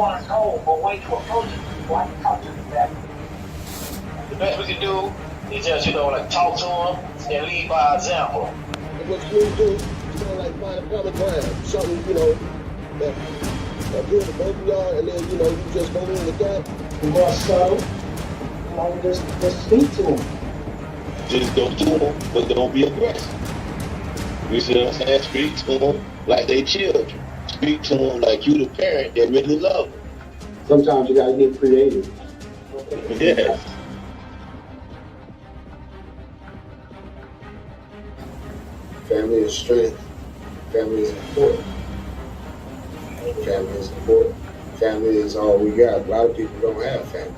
want to know a way to approach it before I can talk to them back. The best we can do is just, like talk to them and lead by example. And what you need to do is like find a common ground, something, that good for both of y'all, and then, you just go in with that. And more so, just speak to them. Just go to them, but don't be aggressive. You see what I'm saying? Speak to them like they children. Speak to them like you the parent that really love them. Sometimes you gotta get creative. Yeah. Family is strength. Family is important. Family is important. Family is all we got. A lot of people don't have family.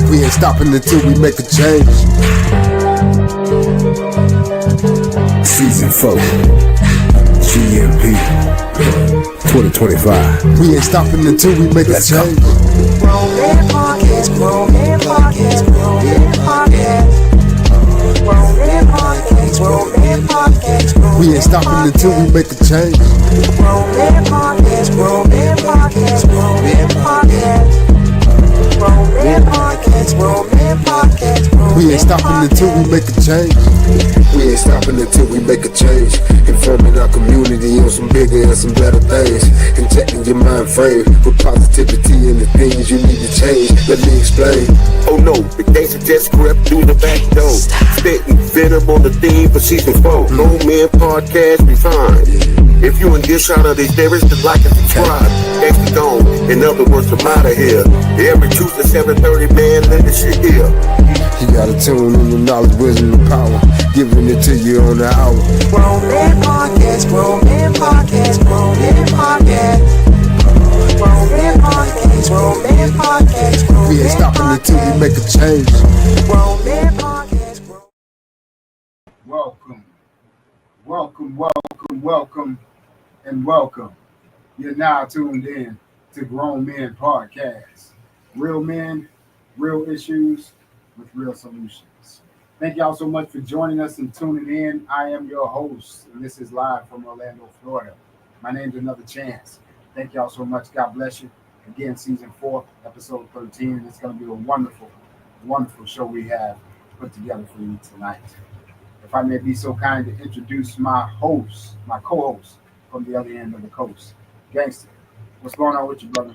We ain't stopping until we make a change. Season 4, GMP 2025. We ain't stopping until we make a change. Grown Man Podcast, Grown Man Podcast, Grown Man Podcast. Grown Man Podcast, Grown Man Podcast. We ain't stopping until we make a change. Grown Man Podcast, Grown Man Podcast, Grown Man Podcast. Grown Man Podcast, Grown Man Podcast. We ain't stopping until we make a change. We ain't stopping until we make a change. Informing our community on some bigger and some better things. Injecting your mind frame with positivity and the things you need to change. Let me explain. Oh no, the gangster just crept through the back door. Spitting venom on the theme for season 4. Grown Man Podcast refined. If you in this shot of these lyrics, then like and subscribe. Gangsta gone. In other words, I'm out of here. Every Tuesday 7:30, man, let this shit here. You gotta tune in the knowledge, wisdom, and power. Giving it to you on the hour. Grown Man Podcast, Grown Man Podcast, Grown Man Podcast. Grown Man Podcast, Grown Man Podcast, Grown Man Podcast. We ain't stopping until we make a change. Grown Man Podcast, Grown. Welcome, and welcome. You're now tuned in to Grown Men Podcast. Real men, real issues with real solutions. Thank y'all so much for joining us and tuning in. I am your host, and this is live from Orlando, Florida. My name's Another Chance. Thank y'all so much. God bless you. Again, season 4, episode 13. It's going to be a wonderful, wonderful show we have put together for you tonight. If I may be so kind to introduce my host, my co-host from the other end of the coast, Gangster. What's going on with you, brother?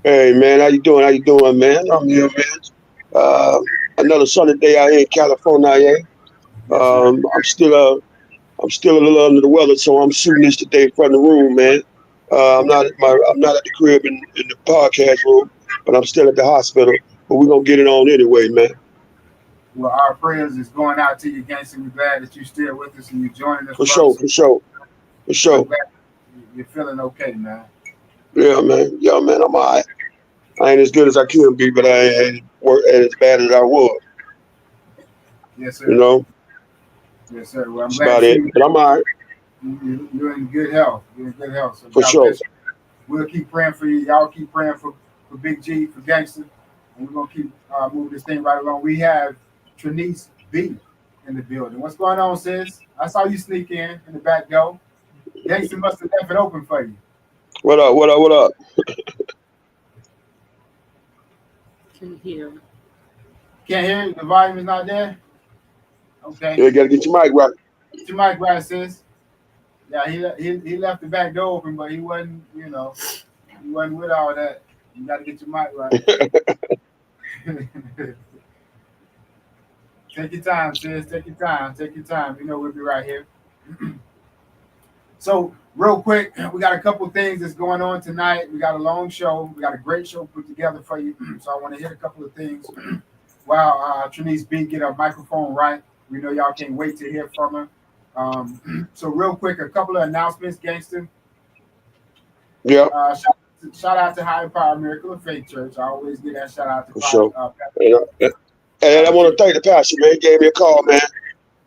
Hey man, how you doing, man? I'm here, man. Another sunny day out here in California. I'm still a little under the weather, so I'm shooting this today from the room, man. I'm not at the crib in the podcast room, but I'm still at the hospital. But we're gonna get it on anyway, man. Well, our prayers is going out to you, Gangster. We're glad that you're still with us and you're joining us. For sure. You're feeling okay, man. Yeah, man. I'm all right. I ain't as good as I can be, but I ain't as bad as I was. Yes, sir. You know? Yes, sir. Well, I'm That's glad about it. But I'm all right. You're in good health. So for sure. We'll keep praying for you. Y'all keep praying for Big G, for Gangster. And we're going to keep moving this thing right along. We have Trinice B in the building. What's going on, sis? I saw you sneak in the back door. Gangster must have left it open for you. What up? Can't hear. Can't hear you? The volume is not there? Okay. Yeah, you gotta get your mic right. Get your mic right, sis. Yeah, he left the back door open, but he wasn't, he wasn't with all that. You gotta get your mic right. Take your time, sis. Take your time. We'll be right here. So, real quick, we got a couple things that's going on tonight. We got a long show. We got a great show put together for you. So, I want to hit a couple of things while Trinice B get her microphone right. We know y'all can't wait to hear from her. So real quick, a couple of announcements, gangster. Yeah, Shout out to Higher Power Miracle of Faith Church. I always give that shout out to for sure. Pastor And I want to thank the pastor, man. He gave me a call, man.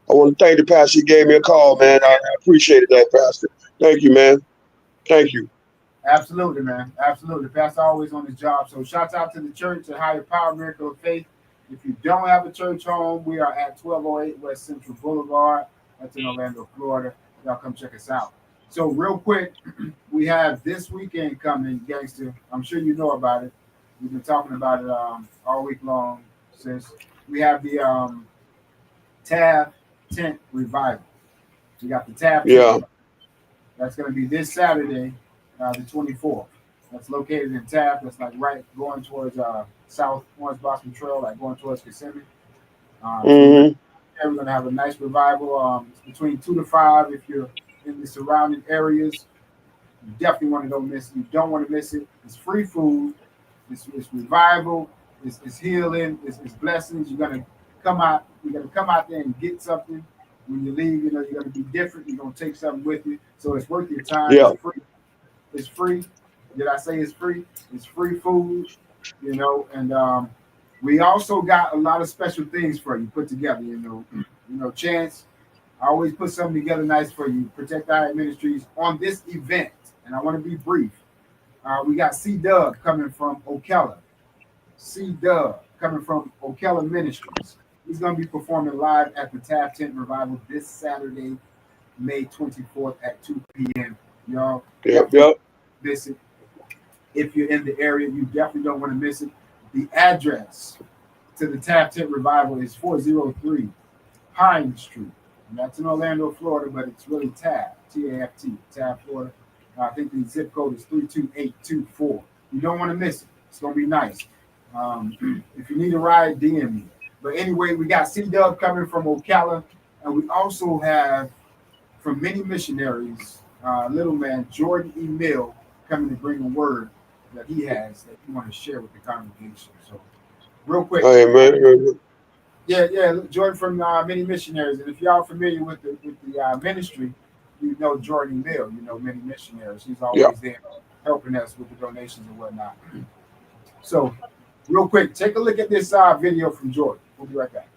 I want to thank the pastor. He gave me a call, man. I appreciated that, pastor. Thank you, man. Thank you. Absolutely, man. Absolutely. Pastor always on his job. So shouts out to the church at Higher Power Miracle of Faith. If you don't have a church home, we are at 1208 West Central Boulevard. That's in Orlando, Florida. Y'all come check us out. So real quick, we have this weekend coming, gangster. I'm sure you know about it. We've been talking about it all week long since we have the Tab Tent Revival. We got the Tab Tent. Yeah. That's going to be this Saturday, the 24th. That's located in Taft. That's like right going towards South Orange Blossom Trail, like going towards Kissimmee. So we're going to have a nice revival. It's between 2 to 5 if you're in the surrounding areas. You definitely want to don't miss it. You don't want to miss it. It's free food. It's revival. It's healing. It's blessings. You're going to come out. You're going to come out there and get something. When you leave, you know, you're going to be different. You're going to take something with you. So it's worth your time. Yeah. It's free. It's free. Did I say it's free? It's free food, you know, and we also got a lot of special things for you put together, you know, Chance, I always put something together nice for you. Protect Our Ministries on this event, and I want to be brief. We got C-Dub coming from Ocala. C-Dub coming from Ocala Ministries. He's going to be performing live at the Tab Tent Revival this Saturday, May 24th at 2 p.m. Y'all, Yep. visit. If you're in the area, you definitely don't want to miss it. The address to the Tab Tent Revival is 403 Pine Street. And that's in Orlando, Florida, but it's really Tab, T-A-F-T, Tab, Florida. I think the zip code is 32824. You don't want to miss it. It's going to be nice. If you need a ride, DM me. But anyway, we got C-Dub coming from Ocala, and we also have, from many missionaries, little man Jordan E. Mill coming to bring a word that he has that he want to share with the congregation. So, real quick. Hey, man. Yeah, Jordan from many missionaries. And if y'all familiar with the ministry, you know Jordan E. Mill, you know many missionaries. He's always there helping us with the donations and whatnot. So, real quick, take a look at this video from Jordan. We'll be right back.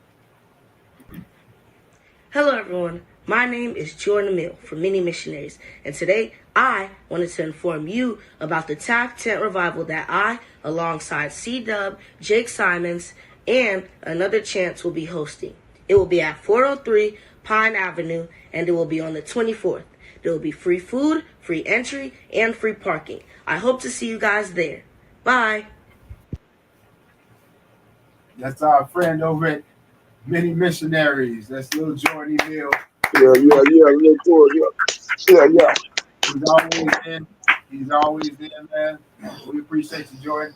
Hello, everyone. My name is Jordan Mill from Many Missionaries, and today I wanted to inform you about the Tab Tent Revival that I, alongside C-Dub, Jake Simons, and another Chance will be hosting. It will be at 403 Pine Avenue, and it will be on the 24th. There will be free food, free entry, and free parking. I hope to see you guys there. Bye. That's our friend over at Many Missionaries. That's little Jordan E. Mill. Yeah. Look forward. Yeah. He's always there, man. We appreciate you, Jordan.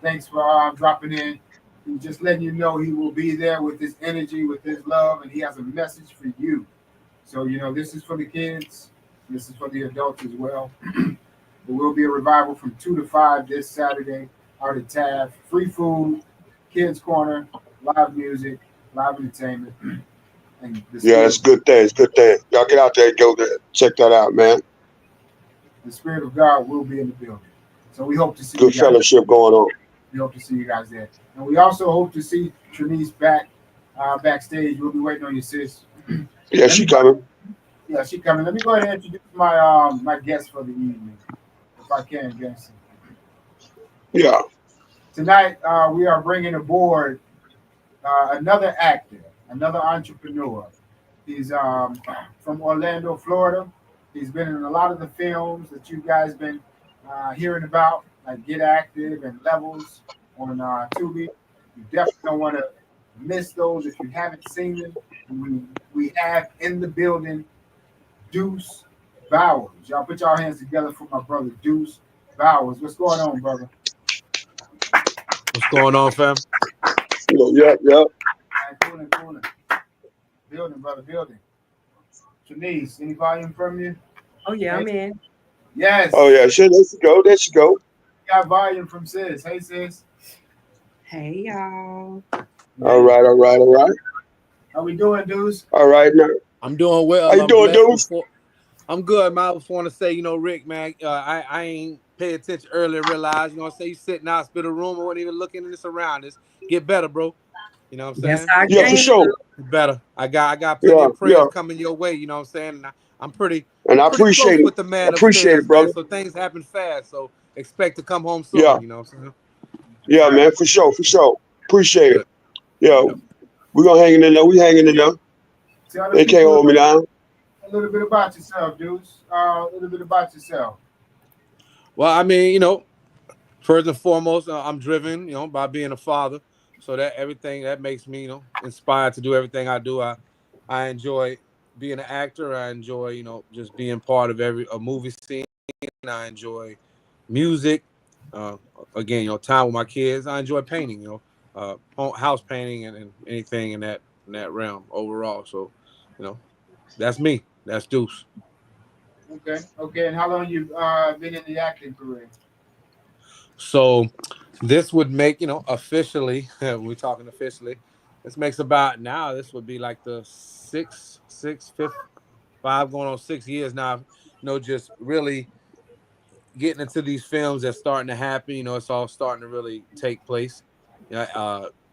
Thanks for dropping in. He's just letting you know he will be there with his energy, with his love, and he has a message for you. So, you know, this is for the kids. This is for the adults as well. There will be a revival from 2 to 5 this Saturday out at Tab. Free food, kids corner, live music, live entertainment. Yeah, it's a good thing. Y'all get out there and go there. Check that out, man. The Spirit of God will be in the building. So we hope to see good fellowship going on. We hope to see you guys there. And we also hope to see Trinice backstage. We'll be waiting on you, sis. Yeah, she coming. Yeah, she coming. Let me go ahead and introduce my my guest for the evening, if I can, guys. Yeah. Tonight, we are bringing aboard another actor, another entrepreneur. He's from Orlando, Florida. He's been in a lot of the films that you guys been hearing about, like Get Active and Levels on Tubi. You definitely don't want to miss those if you haven't seen them. We have in the building Deuce Bowers. Y'all put y'all hands together for my brother Deuce Bowers. What's going on, brother? What's going on, fam? Yeah. Cooling. Building, brother, building. Trinice, any volume from you? Oh, yeah, I'm in. Yes. Oh, yeah. Shit, there she go. Got volume from sis. Hey, sis. Hey, y'all. All right. How we doing, Deuce? All right. Now, I'm doing well. How you I'm doing, blessed. Deuce? I'm good, man. I just want to say, Rick, man, I ain't pay attention earlier, realized, say you sit in the hospital room or wasn't even looking in the surroundings. Get better, bro. You know what I'm Yes, saying? I Yeah, for can. sure. Get better. I got plenty Yeah, of yeah. prayers coming your way, you know what I'm saying? And I'm pretty And I close appreciate it. with the I man appreciate upstairs, it, man. brother. So things happen fast. So expect to come home Yeah, soon, you know what I'm saying? yeah, man, for sure, for sure. Appreciate it. Good. Yeah, Yep. we're gonna hang in there. We hanging in there. Tell the They can't people hold me down. a little bit about yourself, Deuce. A little bit about yourself. Well, I mean, first and foremost, I'm driven, by being a father. So that everything that makes me, inspired to do everything I do. I enjoy being an actor. I enjoy, just being part of a movie scene. I enjoy music. Uh, Again, time with my kids. I enjoy painting. House painting and anything in that realm overall. So, that's me. That's Deuce. Okay. And how long you been in the acting career? So this would make, officially, we're talking officially, this makes about now, this would be like the fifth, 5 going on 6 years now, just really getting into these films that's starting to happen. It's all starting to really take place.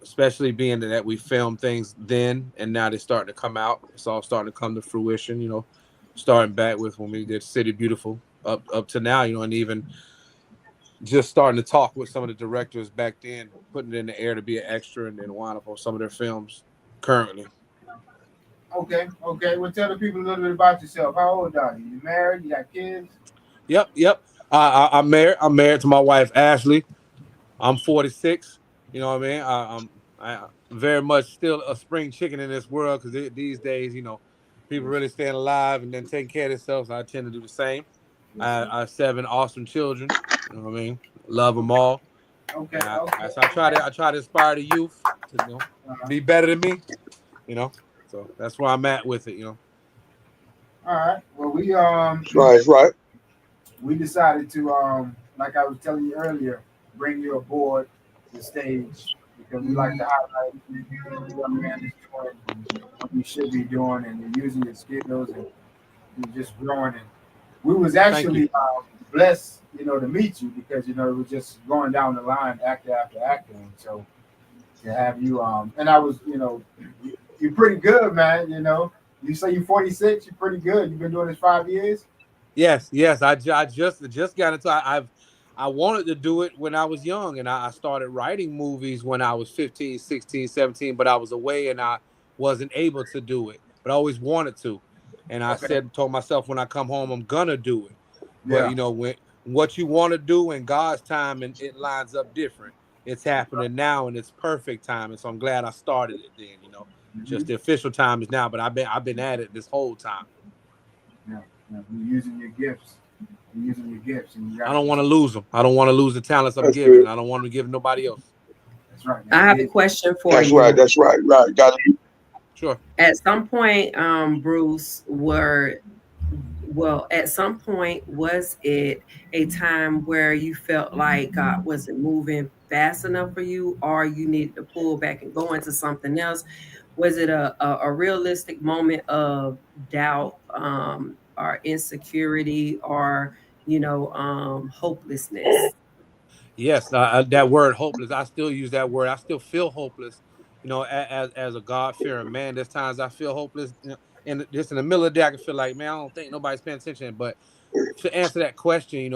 Especially being that we filmed things then and now they're starting to come out. It's all starting to come to fruition, starting back with when we did City Beautiful up to now, and even just starting to talk with some of the directors back then, putting it in the air to be an extra and then wind up on some of their films currently. Okay. Well, tell the people a little bit about yourself. How old are you? You married? You got kids? Yep. I'm married. I'm married to my wife, Ashley. I'm 46. You know what I mean? I'm very much still a spring chicken in this world because these days, people really staying alive and then taking care of themselves. So I tend to do the same. I have 7 awesome children. You know what I mean? Love them all. Okay. And I try to inspire the youth to be better than me, So that's where I'm at with it, All right. Well, Right. we decided to like I was telling you earlier, bring you aboard the stage because we like to highlight what the young man is doing, what you should be doing, and you're using your skills and you're just growing. And we was Thank you. actually blessed, to meet you because it was just going down the line, actor after actor, and so to have you and I was you're pretty good, man. You say you're 46, you're pretty good. You've been doing this 5 years. Yes. I just got into. I wanted to do it when I was young, and I started writing movies when I was 15, 16, 17, but I was away and I wasn't able to do it. But I always wanted to, and I Okay. told myself when I come home I'm gonna do it. But Yeah. when what you want to do in God's time and it lines up different. It's happening now and it's perfect time, and so I'm glad I started it then. Just the official time is now, but I've been at it this whole time. Yeah. You're using your gifts. And you got I don't want to lose them. I don't want to lose the talents I'm That's giving, good. and I don't want to give nobody else. That's right. I have a question for That's you. right. That's right. Right. Got it. Sure. At some point, Bruce, at some point, was it a time where you felt like God wasn't moving fast enough for you, or you needed to pull back and go into something else? Was it a realistic moment of doubt, or insecurity, or hopelessness? Yes, that word hopeless. I still use that word. I still feel hopeless. As a God fearing man, there's times I feel hopeless. And just in the middle of the day, I can feel like, man, I don't think nobody's paying attention. But to answer that question,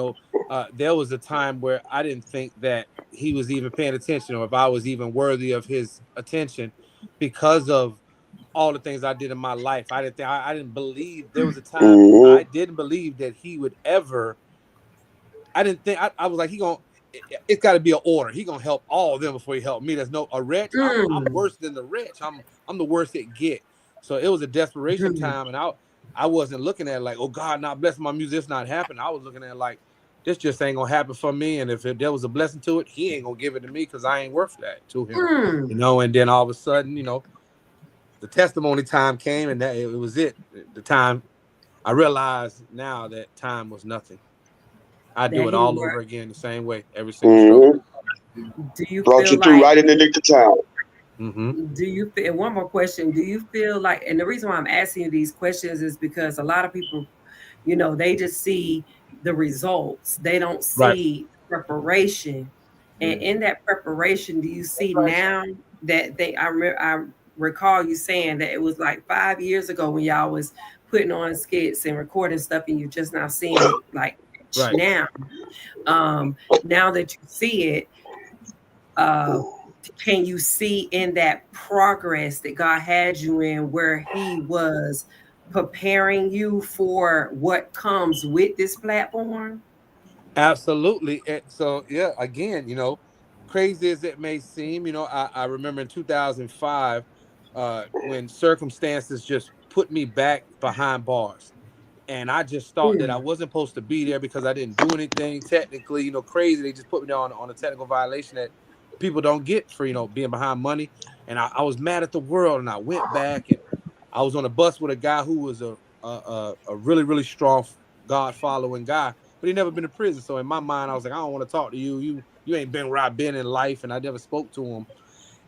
there was a time where I didn't think that he was even paying attention, or if I was even worthy of his attention, because of all the things I did in my life. I didn't believe. There was a time I Mm-hmm. didn't believe that he would ever. I didn't think. I was like, it's got to be an order. He gonna help all of them before he helped me. There's no a wretch. I'm worse than the wretch. I'm the worst it get. So it was a desperation time, and I wasn't looking at it like, oh God, not blessing my music. It's not happening. I was looking at it like, this just ain't gonna happen for me. And if there was a blessing to it, he ain't gonna give it to me because I ain't worth that to him. And then all of a sudden, the testimony time came, and that it was it. The time I realized now that time was nothing. I do That it he all worked. over again, the same way, every single stroke. Mm-hmm. Do you Brought feel you through like right in the nick of time. Do you feel, one more question, do you feel like, and the reason why I'm asking you these questions is because a lot of people, you know, they just see the results, they don't Right. see preparation. And in that preparation, do you see right, now that I recall you saying that it was like 5 years ago when y'all was putting on skits and recording stuff and you're just now seeing it like Right. now. Now that you see it, uh can you see in that progress that God had you in where he was preparing you for what comes with this platform? Absolutely. So yeah, again, you know, crazy as it may seem, you know, I remember in 2005, when circumstances just put me back behind bars. And I just thought that I Mm, wasn't supposed to be there because I didn't do anything technically, you know, crazy. They just put me down on a technical violation that people don't get for, you know, being behind money. And I was mad at the world, and I went back, and I was on a bus with a guy who was a really, really strong God following guy, but he never been to prison. So in my mind, I was like, I don't want to talk to you. You ain't been where I've been in life. And I never spoke to him.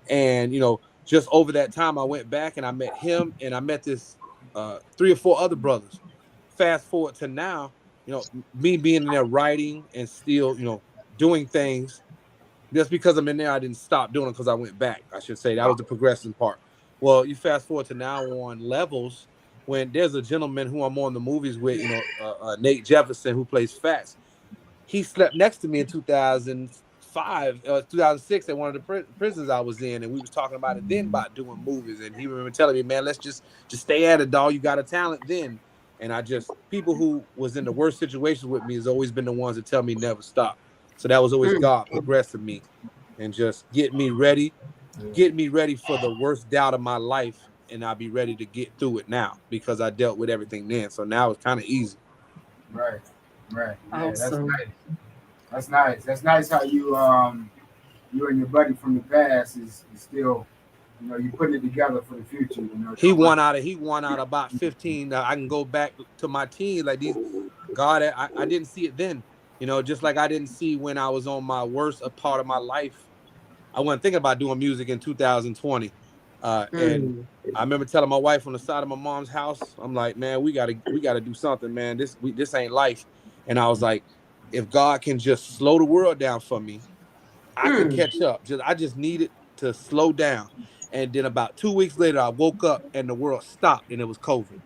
And, you know, just over that time, I went back and I met him, and I met this 3 or 4 other brothers. Fast forward to now, you know, me being in there writing and still, you know, doing things. Just because I'm in there, I didn't stop doing it because I went back. I should say that was the progressing part. Well, you fast forward to now on levels, when there's a gentleman who I'm on the movies with, you know, Nate Jefferson, who plays Fats. He slept next to me in 2005, 2006 at one of the prisons I was in, and we was talking about it then about doing movies. And he remember telling me, "Man, let's just stay at it, dog. You got a talent then." And I just, people who was in the worst situations with me has always been the ones that tell me never stop. So that was always mm, God progressing me and just get me ready for the worst doubt of my life, and I'll be ready to get through it now because I dealt with everything then. So now it's kind of easy. right, right. Yeah, that's awesome. nice. That's nice. That's nice how you and your buddy from the past is still, you know, you putting it together for the future. You know, He won out about 15. I can go back to my teens like these. God, I didn't see it then. You know, just like I didn't see when I was on my worst part of my life. I wasn't thinking about doing music in 2020. And Mm, I remember telling my wife on the side of my mom's house, I'm like, man, we gotta do something, man. This ain't life. And I was like, if God can just slow the world down for me, I can mm, catch up. I just needed to slow down. And then about 2 weeks later, I woke up and the world stopped, and it was COVID.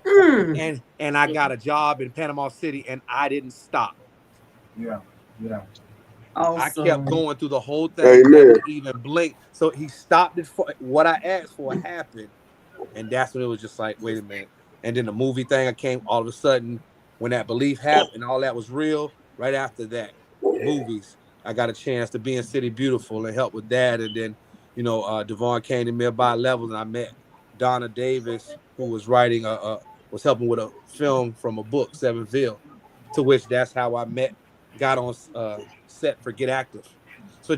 mm. And I got a job in Panama City, and I didn't stop. yeah, yeah, I kept Awesome. going through the whole thing, Amen. never even blinked. So he stopped it for what I asked for happened. And that's when it was just like, wait a minute. And then the movie thing, I came all of a sudden when that belief happened and all that was real. Right after that, movies, I got a chance to be in City Beautiful and help with that. And then, you know, Devon came to me about levels, and I met Donna Davis, who was writing was helping with a film from a book, Sevenville, to which that's how I got on set for Get Active. So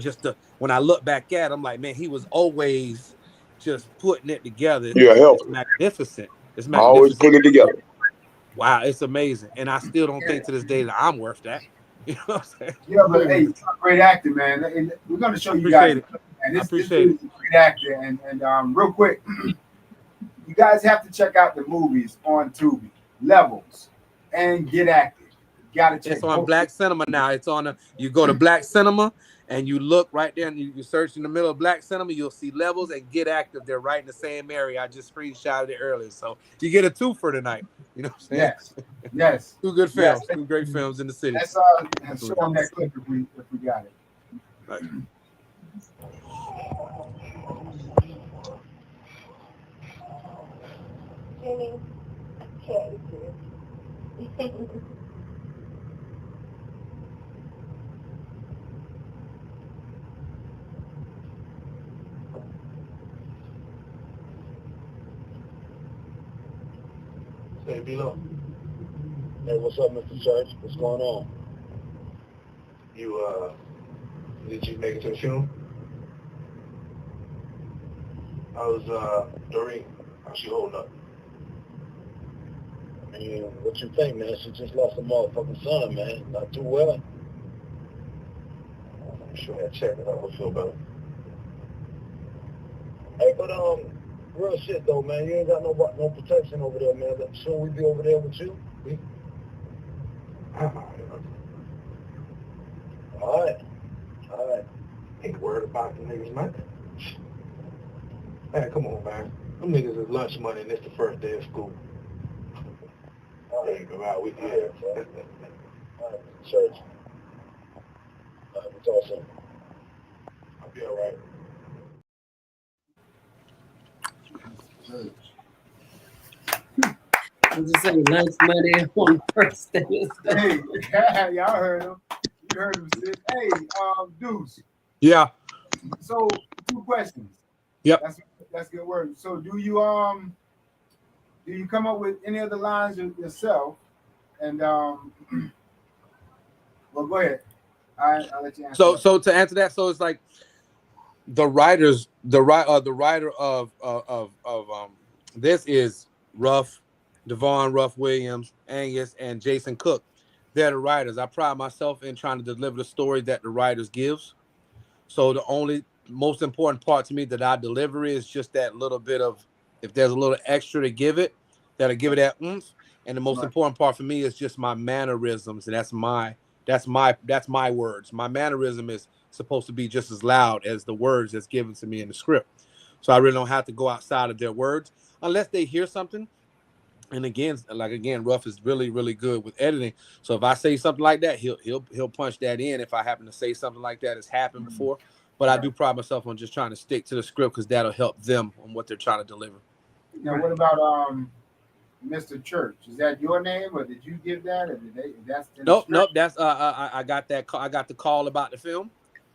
when I look back at him, like, man, he was always just putting it together. You're a It's helper. magnificent. It's Always magnificent. put it together. Wow, it's amazing. And I still don't think to this day that I'm worth that. You know what I'm saying? yeah. But hey, Mm, you're a great actor, man. And we're gonna show I you guys. appreciate it. And I this appreciate dude it. is a great actor. And real quick, you guys have to check out the movies on Tubi, Levels, and Get Active. You gotta It's check on both. Black Cinema now. You go to Black Cinema and you look right there, and you search in the middle of Black Cinema, you'll see Levels and Get Active. They're right in the same area. I just screenshotted it earlier. So you get a twofer tonight. You know what I'm saying? Yes, yes, Two good yes. films, two great films in the city. Let's show Definitely. them that clip awesome. if we got it. Right. Jimmy, okay, sis. Say below. Hey, what's up, Mr. Church? What's going on? Did you make it to the funeral? How's Doreen? How's she holding up? I mean, what you think, man? She just lost a motherfucking son, man. Not too well. I'm sure I checked it out. I feel better. but real shit though, man. You ain't got no protection over there, man. But soon we be over there with you. All right. Ain't worried about the niggas, man. Man, come on, man. Them niggas is lunch money and it's the first day of school. Hey, go out with you. All right, church. All right, we'll talk soon. I'll be all right. I'm just saying, lunch money on the first day. Hey, y'all heard him. You heard him, sis. Hey, Deuce. Yeah. So, 2 questions. Yep. That's good word. So, do you come up with any other lines yourself? And well, go ahead. I'll let you answer. So to answer that, so it's like the writer of this is Ruff, Devon Ruff Williams, Angus, and Jason Cook. They're the writers. I pride myself in trying to deliver the story that the writers gives. So the only most important part to me that I deliver is just that little bit of, if there's a little extra to give it, that'll give it that oomph. And the most important part for me is just my mannerisms. And that's my words. My mannerism is supposed to be just as loud as the words that's given to me in the script. So I really don't have to go outside of their words unless they hear something. And again, Ruff is really, really good with editing. So if I say something like that, he'll punch that in. If I happen to say something like that, it's happened before. But I do pride myself on just trying to stick to the script because that'll help them on what they're trying to deliver. Now, what about Mr. Church? Is that your name, or did you give that, or did they? That's Nope. That's I got that. I got the call about the film.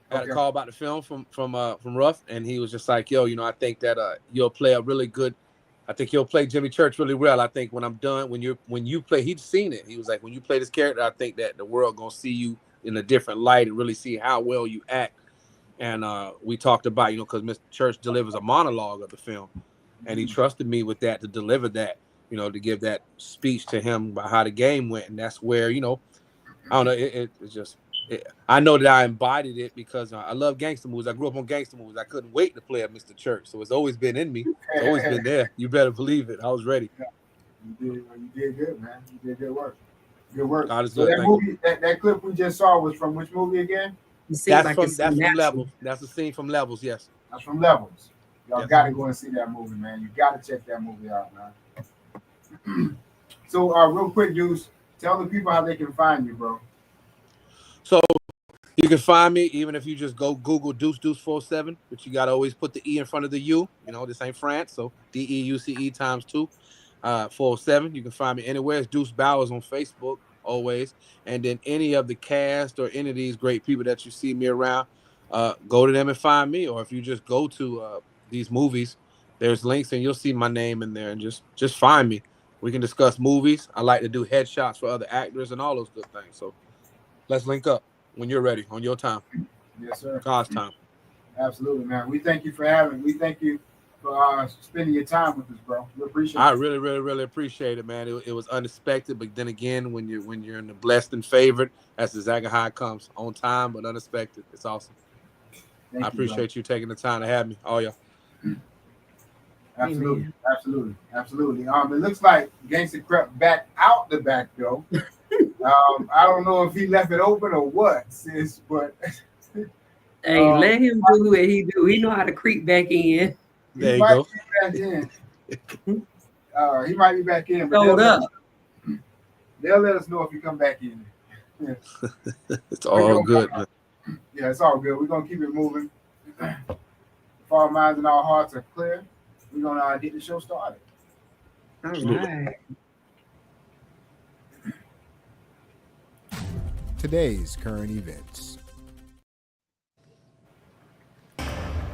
I got a call about the film from Ruff, and he was just like, "Yo, I think that you'll play a really good. I think you'll play Jimmy Church really well. I think when I'm done, when you play, he'd seen it. He was like, when you play this character, I think that the world gonna see you in a different light and really see how well you act." And we talked about, because Mr. Church delivers a monologue of the film, and he trusted me with that to deliver that. To give that speech to him about how the game went. And that's where, I don't know, it's just, I know that I embodied it because I love gangster movies. I grew up on gangster movies. I couldn't wait to play a Mr. Church. So it's always been in me. It's always been there. You better believe it. I was ready. You did good, man. You did good work. Good work. God is so good. that movie, that clip we just saw was from which movie again? That's from Levels. That's a scene from Levels, yes. That's from Levels. Y'all got to go and see that movie, man. You got to check that movie out, man. So, real quick, Deuce, tell the people how they can find you, bro. So, you can find me even if you just go Google Deuce 47, but you got to always put the E in front of the U. This ain't France, so DEUCE times 2, 407. You can find me anywhere. It's Deuce Bowers on Facebook, always. And then any of the cast or any of these great people that you see me around, go to them and find me. Or if you just go to these movies, there's links and you'll see my name in there, and just find me. We can discuss movies. I like to do headshots for other actors and all those good things. So let's link up when you're ready, on your time. Yes, sir. God's time. Absolutely, man. We thank you for having. We thank you for spending your time with us, bro. We appreciate it. I really, really, really appreciate it, man. It was unexpected, but then again, when you're in the blessed and favored, that's exactly how it comes. On time, but unexpected. It's awesome. I appreciate you taking the time to have me. All y'all. Absolutely. It looks like Gangsta crept back out the back door. I don't know if he left it open or what, sis, but hey, let him do what he do. He know how to creep back in. There you go. He might be back in. But they'll let us know if you come back in. Yeah. It's all good, man. Yeah, it's all good. We're gonna keep it moving. If our minds and our hearts are clear, we're gonna get the show started. All right. Today's current events.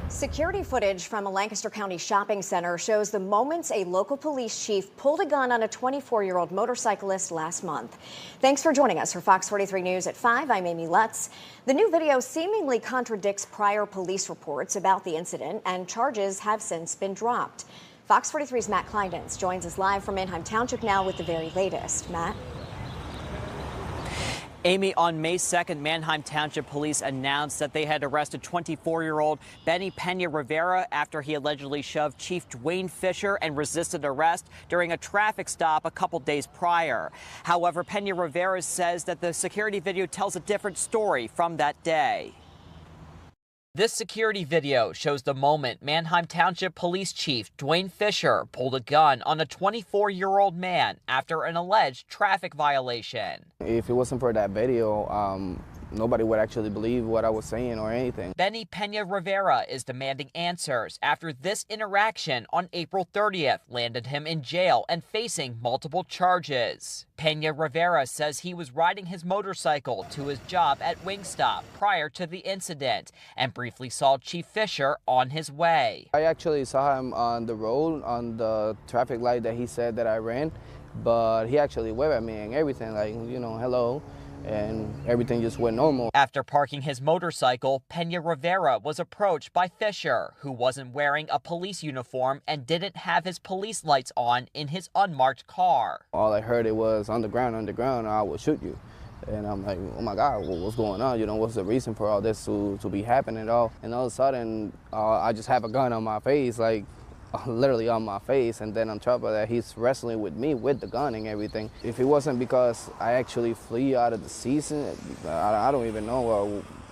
Security footage from a Lancaster County shopping center shows the moments a local police chief pulled a gun on a 24-year-old motorcyclist last month. Thanks for joining us for Fox 43 News at 5. I'm Amy Lutz. The new video seemingly contradicts prior police reports about the incident, and charges have since been dropped. Fox 43's Matt Kleindens joins us live from Manheim Township now with the very latest. Matt? Amy, on May 2nd, Manheim Township police announced that they had arrested 24-year-old Benny Pena Rivera after he allegedly shoved Chief Duane Fisher and resisted arrest during a traffic stop a couple days prior. However, Pena Rivera says that the security video tells a different story from that day. This security video shows the moment Manheim Township Police Chief Duane Fisher pulled a gun on a 24-year-old man after an alleged traffic violation. If it wasn't for that video, nobody would actually believe what I was saying or anything. Benny Pena Rivera is demanding answers after this interaction on April 30th landed him in jail and facing multiple charges. Pena Rivera says he was riding his motorcycle to his job at Wingstop prior to the incident and briefly saw Chief Fisher on his way. I actually saw him on the road on the traffic light that he said that I ran, but he actually waved at me and everything, like, you know, hello. And everything just went normal. After parking his motorcycle, Pena Rivera was approached by Fisher, who wasn't wearing a police uniform and didn't have his police lights on in his unmarked car. All I heard it was underground, I will shoot you. And I'm like, oh my God, what's going on? You know, what's the reason for all this to be happening at all? And all of a sudden, I just have a gun on my face, like, literally on my face, and then on top of that, he's wrestling with me with the gun and everything. If it wasn't because I actually flee out of the season, I don't even know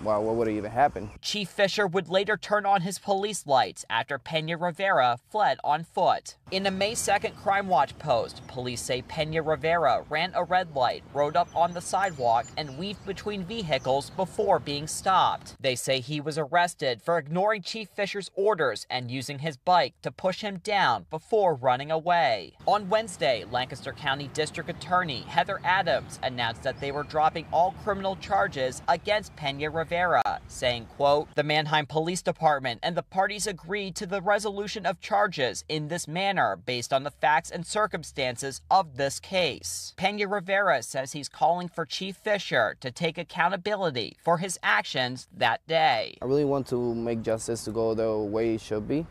what would even happen. Chief Fisher would later turn on his police lights after Pena Rivera fled on foot. In a May 2nd Crime Watch post, police say Pena Rivera ran a red light, rode up on the sidewalk, and weaved between vehicles before being stopped. They say he was arrested for ignoring Chief Fisher's orders and using his bike to push him down before running away. On Wednesday, Lancaster County District Attorney Heather Adams announced that they were dropping all criminal charges against Pena Rivera, saying, quote, "The Manheim Police Department and the parties agreed to the resolution of charges in this manner based on the facts and circumstances of this case." Pena Rivera says he's calling for Chief Fisher to take accountability for his actions that day. I really want to make justice to go the way it should be,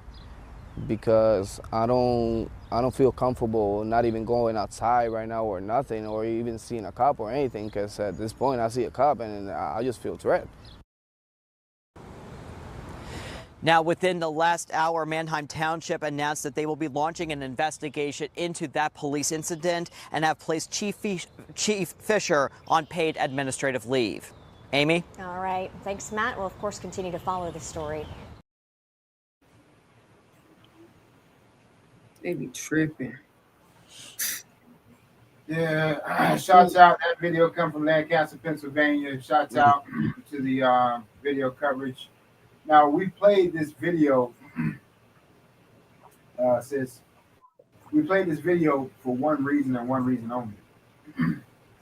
because I don't feel comfortable not even going outside right now or nothing, or even seeing a cop or anything, because at this point I see a cop and I just feel threat. Now, within the last hour, Manheim Township announced that they will be launching an investigation into that police incident and have placed Chief Fisher on paid administrative leave. Amy? All right. Thanks, Matt. We'll, of course, continue to follow the story. They be tripping. Yeah, shouts out. That video come from Lancaster, Pennsylvania. Shouts out to the video coverage. Now, we played this video, sis. We played this video for one reason and one reason only.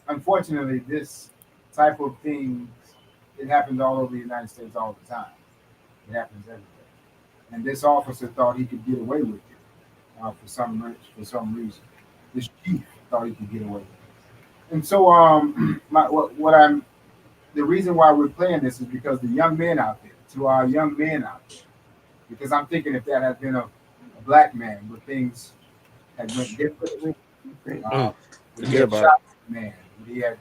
Unfortunately, this type of thing, it happens all over the United States all the time. It happens everywhere. And this officer thought he could get away with it for some reason. This chief thought he could get away with it. And so, the reason why we're playing this is because the young men out there, to our young men out there, because I'm thinking if that had been a black man, where things had went differently, would he had shot the man, would he had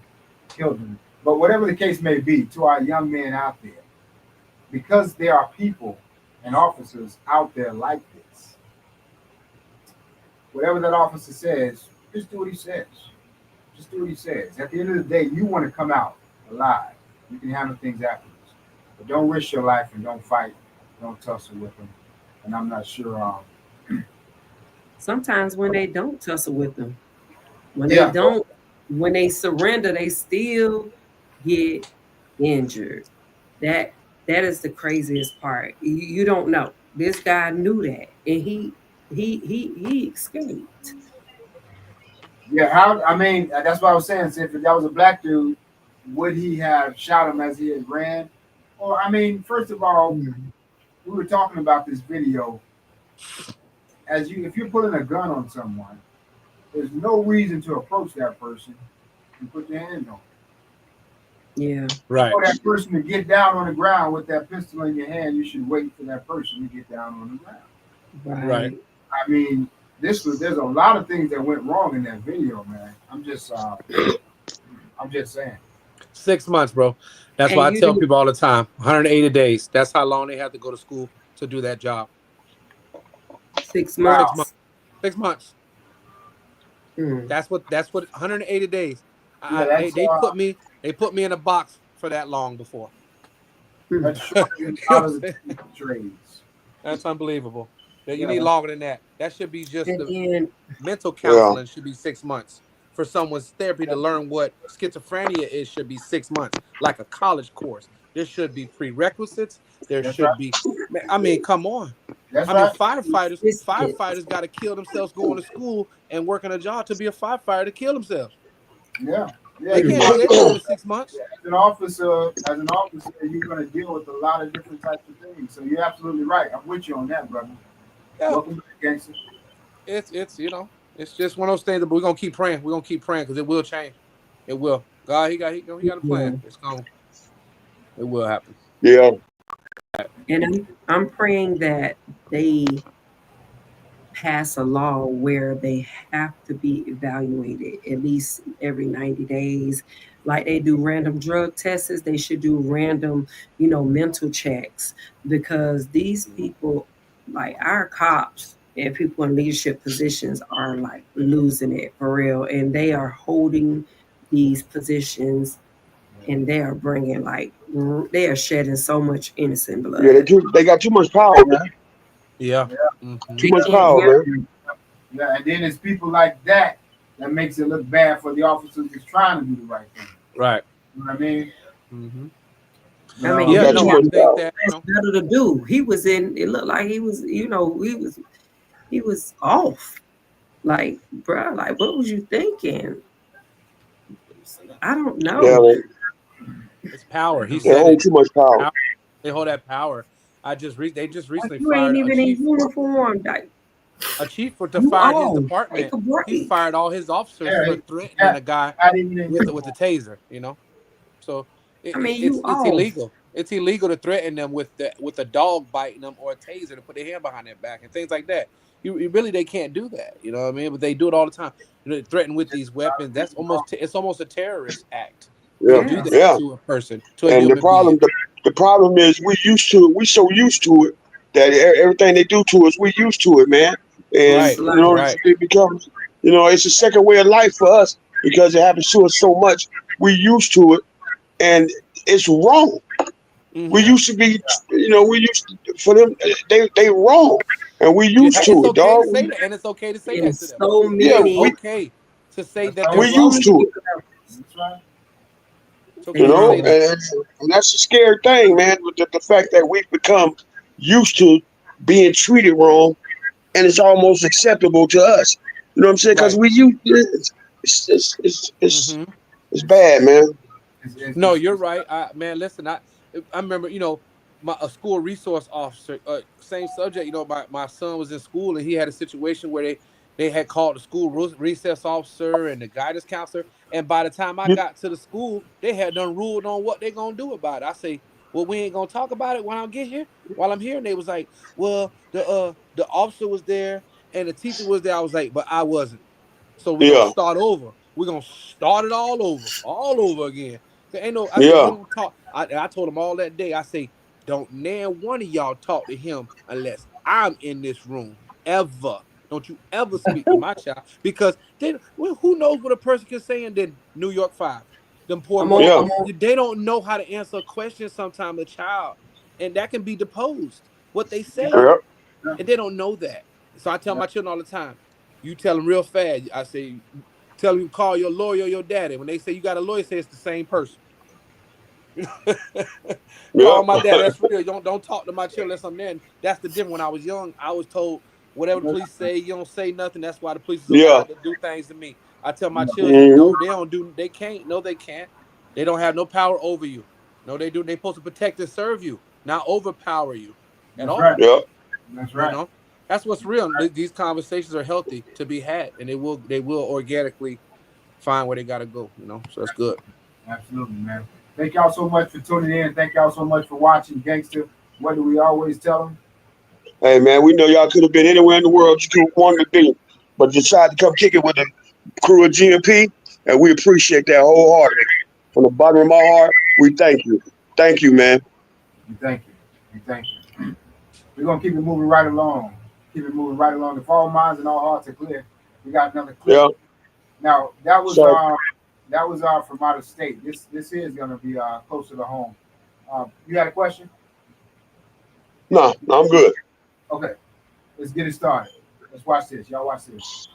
killed him. But whatever the case may be, to our young men out there, because there are people and officers out there like this, whatever that officer says, just do what he says. Just do what he says. At the end of the day, you want to come out alive. You can handle things afterwards. But don't risk your life and don't fight. Don't tussle with them. And I'm not sure. Sometimes when they don't tussle with them, when they surrender, they still get injured. That is the craziest part. You don't know. This guy knew that, and he escaped. Yeah, that's what I was saying. So if that was a black dude, would he have shot him as he had ran? Or, first of all, we were talking about this video. If you're putting a gun on someone, there's no reason to approach that person and put your hand on them. Yeah. Right. For that person to get down on the ground with that pistol in your hand, you should wait for that person to get down on the ground. Right. There's a lot of things that went wrong in that video, man. I'm just saying. 6 months, bro. That's And why I you tell didn't people all the time, 180 days. That's how long they have to go to school to do that job. 6 6 Wow. months. months. 6 months. Mm. That's what 180 days. Yeah, They they put me in a box for that long before. Mm. that's shorter than You a know lot what of I'm the saying? trades. That's unbelievable. That you Yeah, need longer than that. That should be just And the then mental Yeah. counseling should be 6 months. For someone's therapy to learn what schizophrenia is should be 6 months, like a college course. There should be prerequisites. There that's right. should be. I mean, come on. That's I mean, right. firefighters got to kill themselves going to school and working a job to be a firefighter to kill themselves. Yeah, yeah. They You can't do want their job in 6 months. as an officer, you're going to deal with a lot of different types of things. So you're absolutely right. I'm with you on that, brother. Yeah, Welcome back, gangster. it's it's just one of those things that we're gonna keep praying. We're gonna keep praying because it will change. It will. God, he got a plan. It will happen. Yeah. and I'm praying that they pass a law where they have to be evaluated at least every 90 days. Like they do random drug tests, they should do random, mental checks because these people, like our cops and people in leadership positions, are like losing it for real. And they are holding these positions and they are bringing, like, they are shedding so much innocent Yeah, blood. they got too much power, man. Yeah. Yeah, Mm-hmm. Too They much can't power, handle man. yeah. And then it's people like that that makes it look bad for the officers that's trying to do the right thing. Right. You know what I mean? Mm-hmm. I mean, They Yeah. he got didn't too No, have I much think power. that better to do. He was in. It looked like he was off. Like, bro, like what was you thinking? I don't Yeah, know. it's power. He they said hold it. too much power. Power. They hold that power. They just Like recently you ain't fired a even in chief. uniform. Like A chief to you fire his off. Take department. a He break. fired all his officers Yeah, for he threatening a guy not even in with uniform. a taser. So I mean, you it's off. illegal. It's illegal to threaten them with a dog biting them or a taser to put their hand behind their back and things like that. You really they can't do that. You know what I mean? But they do it all the time. They threaten with these weapons. It's almost a terrorist act to Yeah, do Yes. that yeah. to a person, to a And human being. the problem is we used to it. We so used to it that everything they do to us, we used to it, man. And It's Right, like right. it becomes, it's a second way of life for us because it happens to us so much. We used to it, and it's wrong. We Hmm. Yeah, used to be, we used to, for them. They wrong, and we Yeah, used it's to it, okay dog. to say that, and it's okay to say in that to them. so Yeah, It's many. okay to say that's that how they're we we used wrong. used to to do it. it. That's right. It's You okay to know, say And that. and that's a scary thing, man. With the fact that we've become used to being treated wrong, and it's almost acceptable to us. You know what I'm saying? Because Right. it's Hmm. it's bad, man. No, you're right. Man, listen, I remember, a school resource officer, same subject. My son was in school and he had a situation where they had called the school recess officer and the guidance counselor, and by the time I You- got to the school, they had done ruled on what they gonna do about it. I say, well, we ain't gonna talk about it when I get here. While I'm here, and they was like, well, the officer was there and the teacher was there. I was like, but I wasn't. So we're gonna Yeah, start over. We're gonna start it all over again. Ain't no, I said, yeah, we don't talk. I told him all that day. I say, don't nan one of y'all talk to him unless I'm in this room ever. Don't you ever speak to my child because then who knows what a person can say in the New York 5. Them poor I'm on. boys, yeah, I'm on. they don't know how to answer a question sometimes, a child, and that can be deposed what they say, yeah, and they don't know that. So I tell my children all the time, you tell them real fast. I say, tell them call your lawyer or your daddy. When they say you got a lawyer, say it's the same person. yeah, Call my dad. That's real. Don't talk to my children unless I'm there. And that's the difference. When I was young, I was told whatever the police say, you don't say nothing. That's why the police is yeah. allowed to do things to me. I tell my children, Hmm. no, they don't do. They can't. No, they can't. They don't have no power over you. No, they do. They supposed to protect and serve you, not overpower you at That's right. all. Yeah, That's You right. know, that's what's real. These conversations are healthy to be had, and they will organically find where they got to go. So that's good. Absolutely, man. Thank y'all so much for tuning in. Thank y'all so much for watching Gangster. What do we always tell them? hey man, we know y'all could have been anywhere in the world you could wanted to be, but decided to come kick it with the crew of GMP, and we appreciate that wholeheartedly. From the bottom of my heart, we thank you. Thank you, man. We thank you. We thank you. We're gonna keep it moving right along. Keep it moving right along. If all minds and all hearts are clear, we got another clip. Yeah. Now that was So, from out of state. This is gonna be closer to home. You got a question? no, I'm good. Okay, let's get it started. Let's watch this. Y'all watch this.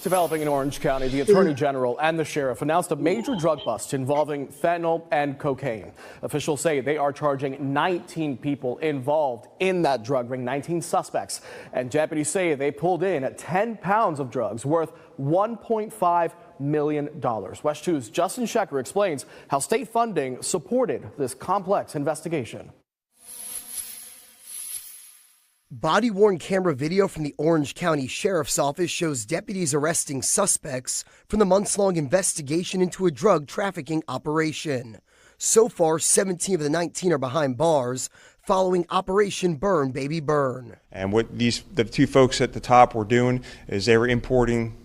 Developing in Orange County, the Attorney General and the Sheriff announced a major drug bust involving fentanyl and cocaine. Officials say they are charging 19 people involved in that drug ring, 19 suspects. And deputies say they pulled in 10 pounds of drugs worth $1.5 million. West 2's Justin Shecker explains how state funding supported this complex investigation. Body-worn camera video from the Orange County Sheriff's Office shows deputies arresting suspects from the months-long investigation into a drug trafficking operation. So far, 17 of the 19 are behind bars following Operation Burn Baby Burn. And what the two folks at the top were doing is they were importing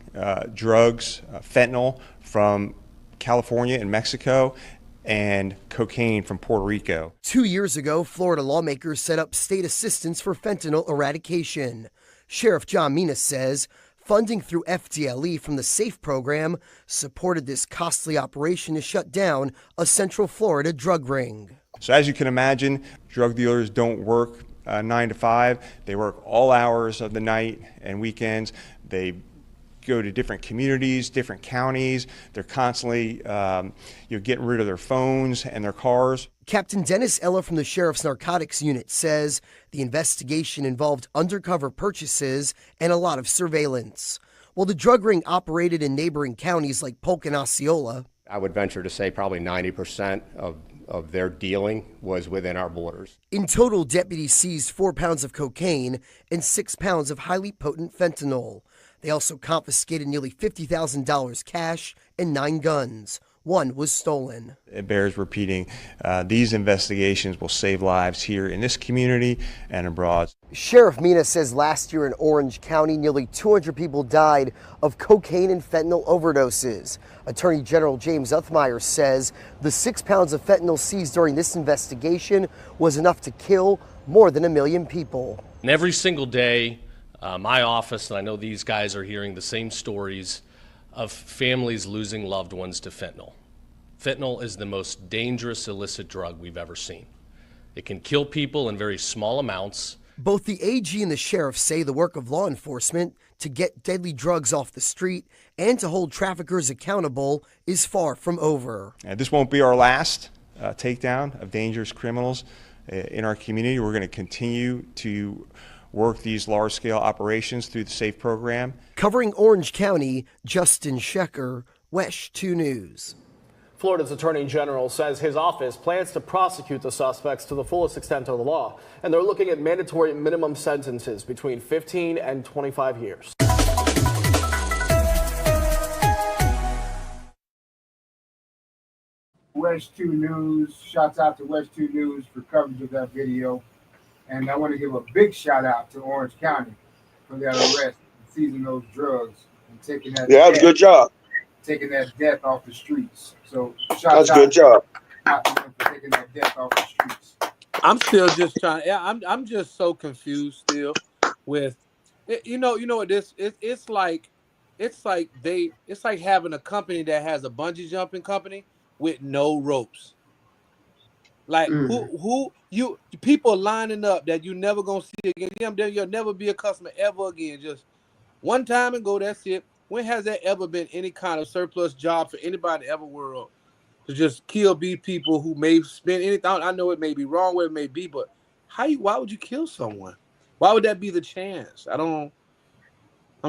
drugs, fentanyl from California and Mexico, and cocaine from Puerto Rico. 2 years ago, Florida lawmakers set up state assistance for fentanyl eradication. Sheriff John Minas says funding through FDLE from the SAFE program supported this costly operation to shut down a Central Florida drug ring. So as you can imagine, drug dealers don't work 9 to 5. They work all hours of the night and weekends. They go to different communities, different counties. They're constantly getting rid of their phones and their cars. Captain Dennis Ella from the Sheriff's Narcotics Unit says the investigation involved undercover purchases and a lot of surveillance. While the drug ring operated in neighboring counties like Polk and Osceola, I would venture to say probably 90% of their dealing was within our borders. In total, deputies seized 4 pounds of cocaine and 6 pounds of highly potent fentanyl. They also confiscated nearly $50,000 cash and 9 guns. One was stolen. It bears repeating, these investigations will save lives here in this community and abroad. Sheriff Mina says last year in Orange County, nearly 200 people died of cocaine and fentanyl overdoses. Attorney General James Uthmeyer says the 6 pounds of fentanyl seized during this investigation was enough to kill more than 1 million people. And every single day, my office, and I know these guys are hearing the same stories of families losing loved ones to fentanyl. Fentanyl is the most dangerous illicit drug we've ever seen. It can kill people in very small amounts. Both the AG and the sheriff say the work of law enforcement to get deadly drugs off the street and to hold traffickers accountable is far from over. This won't be our last takedown of dangerous criminals in our community. We're going to continue to work these large-scale operations through the SAFE program. Covering Orange County, Justin Shecker, WESH 2 News. Florida's Attorney General says his office plans to prosecute the suspects to the fullest extent of the law, and they're looking at mandatory minimum sentences between 15 and 25 years. WESH 2 News, shouts out to WESH 2 News for coverage of that video. And I want to give a big shout out to Orange County for that arrest and seizing those drugs and taking that. Yeah, that was a good job. Taking that death off the streets. So that's a good job. For taking that death off the streets. I'm still just trying. Yeah, I'm just so confused still with, you know what this it's like having a company that has a bungee jumping company with no ropes. Like who you people lining up that you never gonna see again. You'll never be a customer ever again. Just one time and go. That's it. When has there ever been any kind of surplus job for anybody ever world to just kill people who may spend anything? I know it may be wrong, where it may be, but why would you kill someone? Why would that be the chance? I'm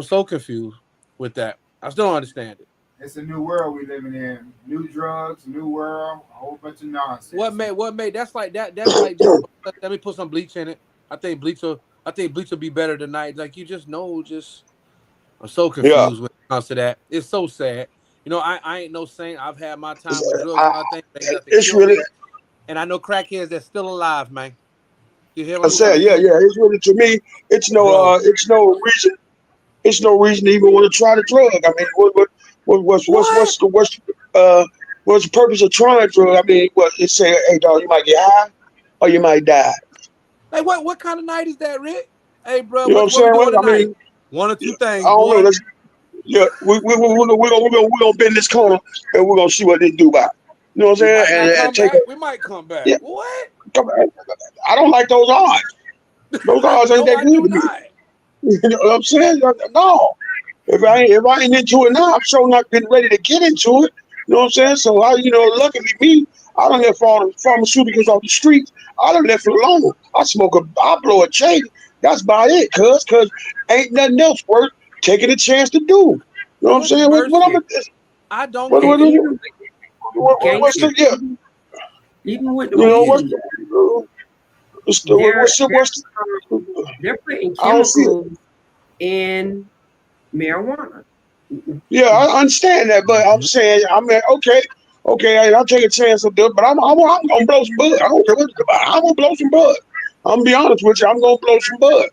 so confused with that. I still don't understand it. It's a new world we living in. New drugs, new world, a whole bunch of nonsense. What made that's like just, let me put some bleach in it. I think bleach will be better tonight. Like you just know, I'm so confused when it comes to that. It's so sad. You know, I ain't no saint. I've had my time with drugs. I think it's really, and I know crackheads that's still alive, man. You hear I what said, yeah. It's really, to me, it's no reason. It's no reason to even want to try the drug. I mean, what's What's the purpose of trying drugs? I mean, what it say? Hey, dog, you might get high, or you might die. Hey, what kind of night is that, Rick? Hey, bro, You know what I'm what we saying? doing Well, I tonight? mean, One or two I things, don't know. boy. Yeah, we're gonna bend this corner and we're gonna see what they do about it. You know what I'm We saying? might not And come take back. it. We might come back. Yeah, What? come on. I don't like those odds. Those odds ain't No, that I good do to me. not. You know what I'm saying? No. If I ain't into it now, I'm sure not getting ready to get into it. You know what I'm saying? So luckily me, I done left all the pharmaceuticals off the streets. I done left it alone. I blow a chain. That's about it, cause ain't nothing else worth taking a chance to do. You know what I'm Good saying? What I'm mercy. I don't what, get what, it. what's the Gangster, yeah? even with the You know weed, what's they're putting I don't see it. chemicals in marijuana. Yeah, I understand that, but I'm saying, I mean, okay, I'll take a chance to do it, but I'm gonna blow some bud. I don't care what it's about. I'm gonna blow some bud. I'm gonna be honest with you. I'm gonna blow some bud.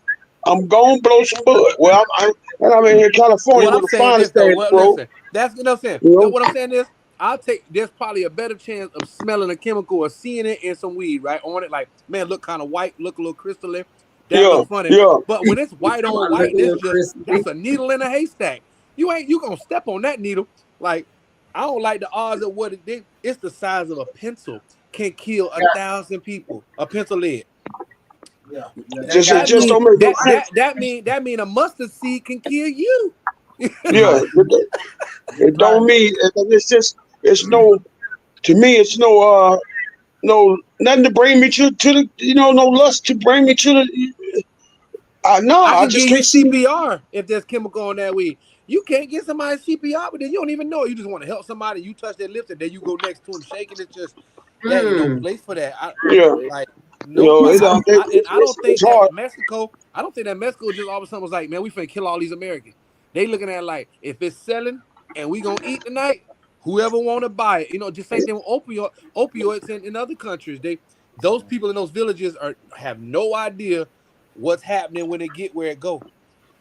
I'm gonna blow some bud. Well, I'm in here in California What with I'm the saying finest is though, things, well, bro. listen, that's what I'm saying. You That know? what I'm saying is, I'll take. There's probably a better chance of smelling a chemical or seeing it in some weed, right? On it, like man, look kind of white, look a little crystalline. That Yeah, look funny. yeah, But when it's white Come on on, white, look a and it's little just crispy. that's a needle in a haystack. You gonna step on that needle. Like I don't like the odds of what it did. It's the size of a pencil can kill 1,000 people. A pencil lead. Yeah, they just it got That just mean don't make no that sense. that that mean a mustard seed can kill you. Yeah, it don't mean it's no to me. It's no nothing to bring me to the no lust to bring me to the. No, I I can just give you can't see it. CPR if there's chemical on that weed. You can't get somebody CPR, but then you don't even know. You just want to help somebody. You touch their lips, and then you go next to them shaking. It's just that ain't no Mm. place for that. Yeah, Like no, it, and I don't it's think hard. that Mexico. I don't think that Mexico just all of a sudden was like, man, we finna kill all these Americans. They looking at it like if it's selling and we gonna eat tonight, whoever want to buy it, just same thing with opioids in other countries. Those people in those villages have no idea what's happening when they get where it go.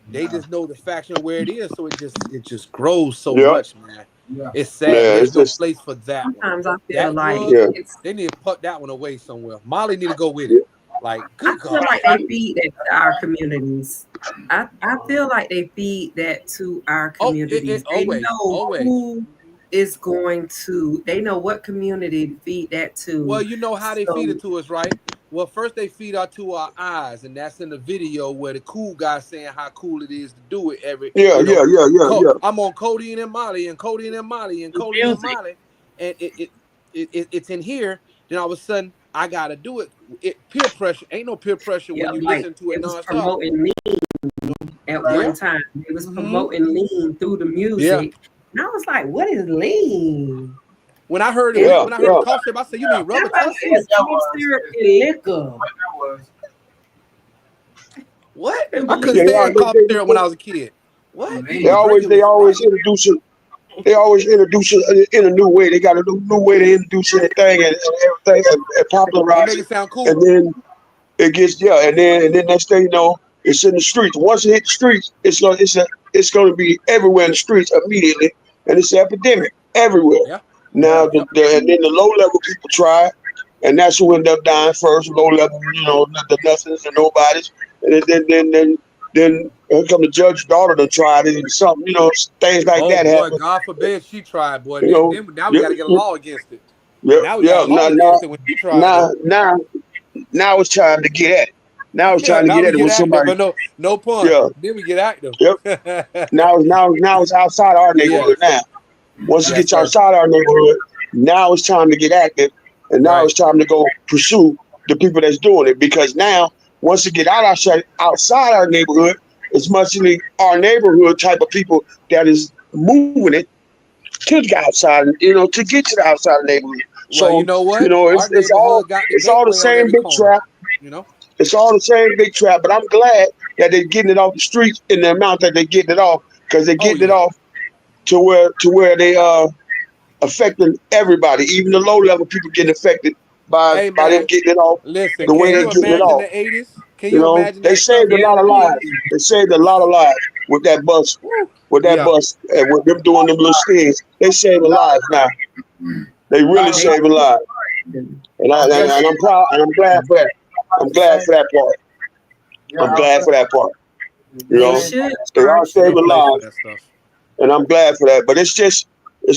They just know the faction where it is, so it just grows so Yeah, much, man. yeah. It's sad. yeah, it's There's no just place for that one. Sometimes I feel That like drug, yeah, it's. they need to put that one away somewhere. Molly need to go with yeah, it. Like, I good feel God. like they feed that to our communities. I feel like they feed that to our Oh, communities. They always, know always. who is going to. They know what community to feed that Well, to. you know how they feed So it to us, right? Well, first they feed our to our eyes, and that's in the video where the cool guy saying how cool it is to do it yeah, yeah, yeah, yeah, yeah. I'm on codeine and Molly and codeine and Molly and codeine and Molly, and it's in here. Then all of a sudden, I gotta do it. Peer pressure ain't no peer pressure yeah, when you like listen to it it was nonstop. promoting lean at Yeah. one time. It was Mm-hmm. promoting lean through the Yeah. music. And I was like, what is lean? When I heard And when I heard cough syrup, I said, "You mean rubber I said, tussin?" it's cough syrup and liquor. What? And I couldn't Yeah, stand cough syrup when I was a kid. What? they The always drinking they was always right. introduce it. They always introduce it in a new way. They got a new way to introduce anything and everything and They popularize make it. it sound And cool. then it gets and then next thing you know, it's in the streets. Once it hit the streets, it's gonna be everywhere in the streets immediately, and it's an epidemic everywhere. Yeah. Now Yep. and then the low level people try it, and that's who end up dying first. Low level, the nothings and nobodies, and then here come the judge's daughter to try it and something, things like Oh that boy, happen. God forbid she tried, boy. You Then, know, then now we yep, got to get a law against it. yep, Now we got yeah. a law against it when she tried Now, it. now, now it's time to get at it. Now it's Yeah, time to now get we at it get with active, somebody. but no pun. Yeah, Then we get active. yep. Now it's outside our neighborhood. Yes, Now, once it yes, gets sir. outside our neighborhood, now it's time to get active, and now Right. it's time to go pursue the people that's doing it. Because now, once it get outside our neighborhood, it's mostly our neighborhood type of people that is moving it to the outside, to get to the outside of the neighborhood. Well, you So, know what? Our it's all neighborhood got the it's all the gateway on same every big corner. trap. You know. It's all the same big trap, but I'm glad that they're getting it off the streets in the amount that they're getting it off, because they're Oh getting it yeah. off to where they affecting everybody, even the low level people getting affected by Hey them man, getting it off listen. the way Can they you getting it imagine off. the '80s? Can you imagine They that stuff? saved a lot of lives. They saved a lot of lives with that bus, Woo. Yeah. and with them doing them little things. They saved a lives now. They really saving lives. And I'm proud, and I'm glad for that. I'm glad for that part. I'm glad for that part. You know, they are saving lives, and I'm glad for that. But it's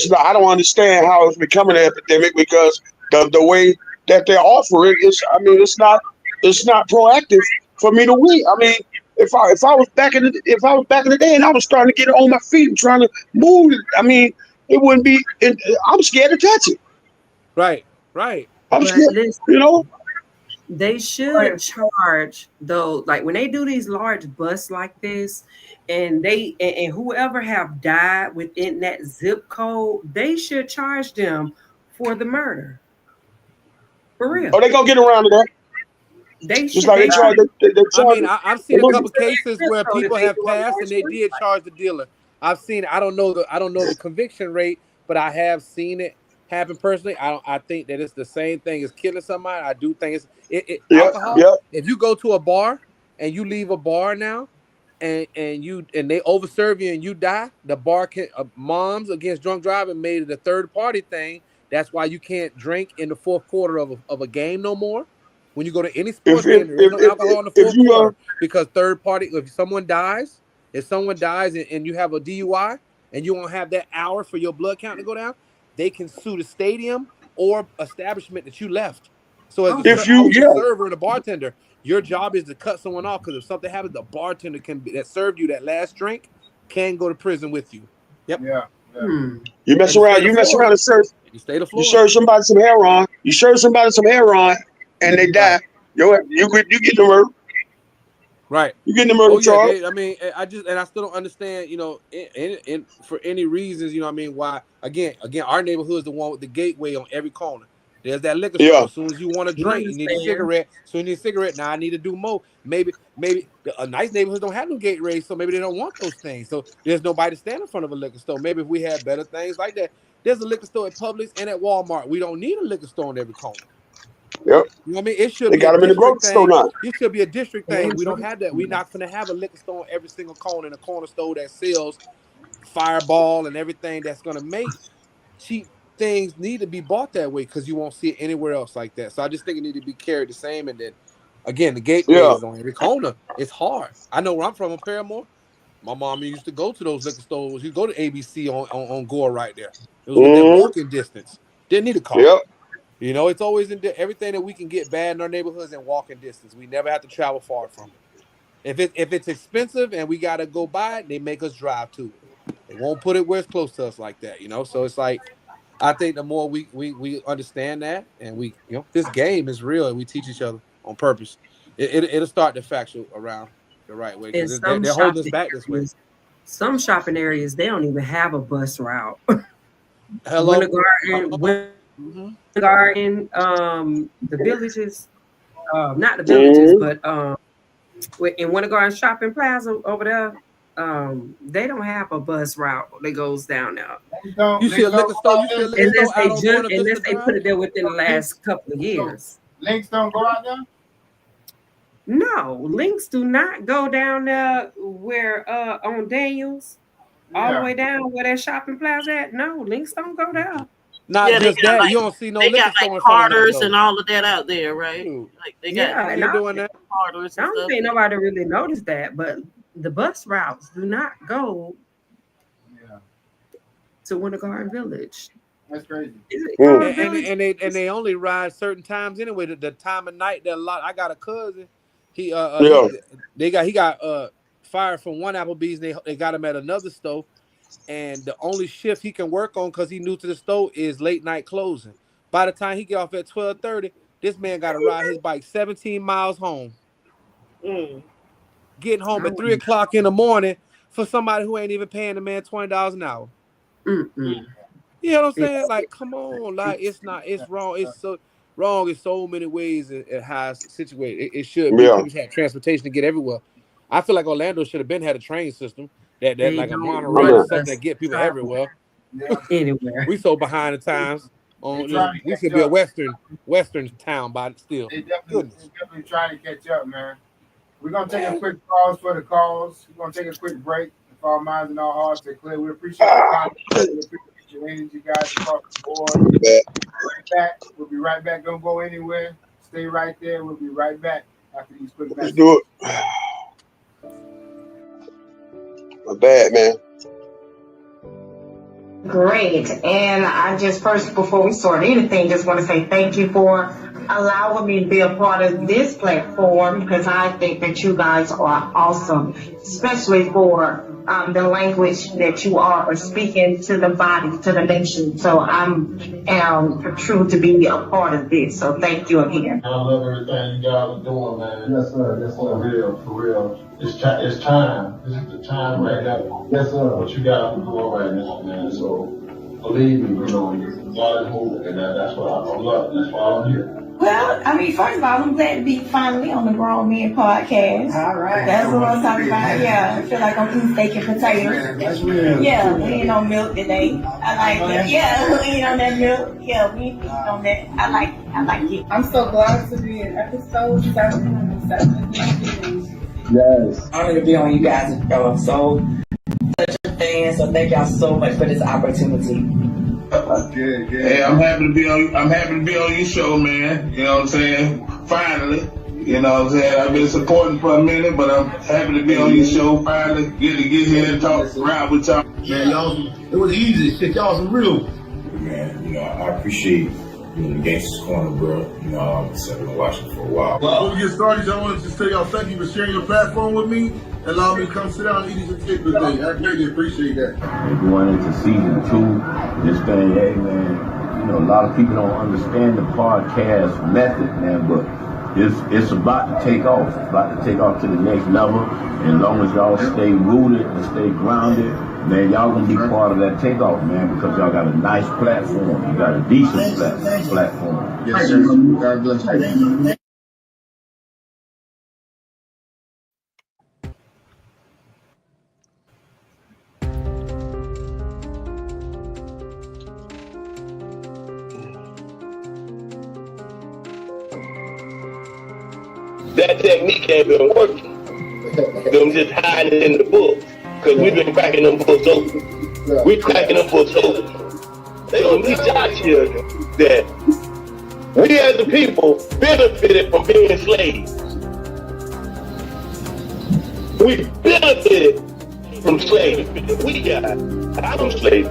not. I don't understand how it's becoming an epidemic because the way that they offer it is. I mean, it's not proactive for me to win. I mean, if I was back in the day and I was starting to get on my feet and trying to move, I mean, it wouldn't be. I'm scared to touch it. Right. I'm scared. Listen, you know. They should charge though, like when they do these large busts like this, and whoever have died within that zip code, they should charge them for the murder. For real. Oh, they gonna get around to that. They Just should. like they charge. I mean, I've seen a couple It's cases zip where code if people they have do a passed large and they bust did like charge the dealer. I've seen. I don't know the conviction rate, but I have seen it happen personally. I think that it's the same thing as killing somebody. I do think it's alcohol. Yeah. If you go to a bar and you leave a bar now, and they overserve you and you die, the bar can Moms Against Drunk Driving made it a third party thing. That's why you can't drink in the fourth quarter of a game no more. When you go to any sports game, there is no alcohol in the fourth quarter because third party. If someone dies and you have a DUI and you won't have that hour for your blood count to go down, they can sue the stadium or establishment that you left. So as a server and a bartender, your job is to cut someone off because if something happens, the bartender that served you that last drink can go to prison with you. Yep. Yeah. You mess around and serve. You stay the floor. You serve somebody some heroin. And they die. You get the murder. Right. You get the murder charge. I mean, I still don't understand. You know, in for any reasons. You know, what I mean, why? Again, our neighborhood is the one with the gateway on every corner. There's that liquor store. As soon as you want a drink, you need a cigarette. So you need a cigarette. Now I need to do more. Maybe a nice neighborhood don't have no gateways, so maybe they don't want those things. So there's nobody to stand in front of a liquor store. Maybe if we had better things like that. There's a liquor store at Publix and at Walmart. We don't need a liquor store on every corner. Yep. You know what I mean? It should be a district thing. It should be a district thing. We don't have that. We're not going to have a liquor store on every single corner and a corner store that sells Fireball and everything that's going to make cheap things need to be bought that way because you won't see it anywhere else like that. So I just think it need to be carried the same. And then, again, the gateways on every corner. It's hard. I know where I'm from in Paramore. My mom used to go to those liquor stores. You go to ABC on Gore right there. It was within walking distance. Didn't need a car. Yep. You know, it's always everything that we can get bad in our neighborhoods in walking distance. We never have to travel far from it. If it's expensive and we got to go by it, they make us drive to it. They won't put it where it's close to us like that, you know? So it's like, I think the more we understand that and this game is real and we teach each other on purpose, it'll start to factual around the right way because they're holding us back this way. Some shopping areas, they don't even have a bus route. Hello? Garden, the villages, not the villages, but in Winter Garden Shopping Plaza over there, they don't have a bus route that goes down there. You see a liquor store? Unless they put it there within the last couple of years. Links don't go out there? No, links do not go down there where on Daniels, all the way down where that shopping plaza at. No, links don't go there. Not just that, you don't see no liquor store in front of Carter's and all of that out there, right? Like they got doing that. Carter's. I don't think nobody really noticed that, but the bus routes do not go to Winter Garden Village. That's crazy. And they only ride certain times anyway. The time of night that I got a cousin. He got fired from one Applebee's. They got him at another store. And the only shift he can work on because he's new to the store is late night closing. By the time he get off at 12:30, this man got to ride his bike 17 miles home. Getting home at 3 o'clock in the morning for somebody who ain't even paying the man $20 an hour. You know what I'm saying? Like, come on, like it's wrong. It's so wrong in so many ways. It has situated. It should be. People have transportation to get everywhere. I feel like Orlando should have been had a train system. That like a monorail or something that get people everywhere. Anywhere. We so behind the times. We should be a western town by still. They definitely trying to catch up, man. We're gonna take a quick pause for the calls. We're gonna take a quick break. If our minds and our hearts are clear, we appreciate the your energy, guys, across the board. We'll be right back. Don't go anywhere. Stay right there. We'll be right back after these quick messages. Let's do it. My bad, man. Great. And I just first, before we start anything, just want to say thank you for allowing me to be a part of this platform, because I think that you guys are awesome, especially for the language that you are speaking to the body, to the nation. So I'm true to be a part of this. So thank you again. I love everything you guys are doing, man. Yes, sir. Yes, sir. For real. It's time. This is the time right now. Yes, sir. What you guys are doing right now, man. So believe me, God is moving, and that's what I love. That's why I'm here. Well, I mean, first of all, I'm glad to be finally on the Grown Men podcast. All right. That's what I'm talking about. Yeah, I feel like I'm eating steak and potatoes. That's real. Yeah, we ain't on milk today. I like it. Yeah, we ain't on that milk. Yeah, we ain't on that. I like it. I'm so glad to be in episode 7. Yes. I'm going to be on you guys' show. I'm so such a fan, so thank y'all so much for this opportunity. Good. Hey, I'm happy to be on your show, man. You know what I'm saying? Finally. You know what I'm saying? I've been supporting for a minute, but I'm happy to be on your show. Finally get here and talk around with y'all. Man, y'all, it was easy. Shit, y'all some real. Man, I appreciate being the Gangsta's Corner, bro. I've been watching for a while. Well, before we get started, I wanted to say y'all thank you for sharing your platform with me and allow me to come sit down and eat this steak today. I greatly appreciate that. We're going into season 2. This thing, hey man, a lot of people don't understand the podcast method, man, but it's about to take off. It's about to take off to the next level. And as long as y'all stay rooted and stay grounded, man, y'all gonna be part of that takeoff, man, because y'all got a nice platform. You got a decent platform. Yes, sir. God bless you. That technique ain't been working. Them just hiding it in the books. Because we've been cracking them books open. We cracking them books open. They gonna teach our children that we as the people benefited from being slaves. We benefited from slavery. We got out of slavery.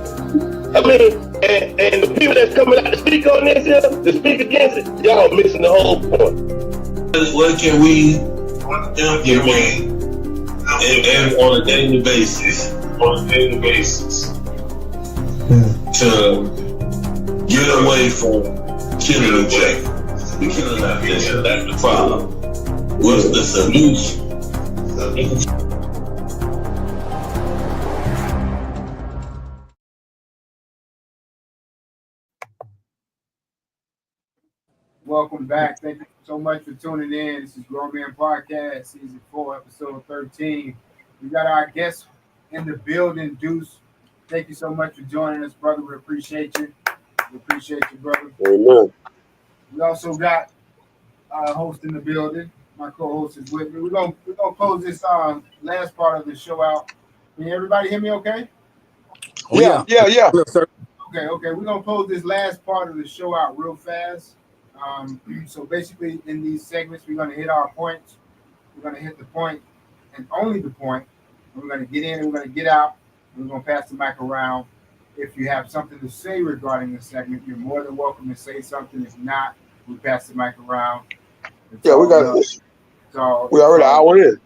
I mean, and the people that's coming out to speak on this here, to speak against it, y'all missing the whole point. What can we implement and on a daily basis, to get away from killing each other? We killing our nation. That's the problem. What's the solution? Welcome back. Thank you so much for tuning in. This is Grown Man Podcast, Season 4, Episode 13. We got our guest in the building, Deuce. Thank you so much for joining us, brother. We appreciate you. We appreciate you, brother. Amen. We also got our host in the building. My co-host is with me. We're gonna close this last part of the show out. Can everybody hear me okay? Yeah. Okay. We're gonna close this last part of the show out real fast. So basically, in these segments, we're going to hit our points. We're going to hit the point and only the point. We're going to get in and we're going to get out. We're going to pass the mic around. If you have something to say regarding the segment, you're more than welcome to say something. If not, we pass the mic around. Yeah, we got it. We already an hour in.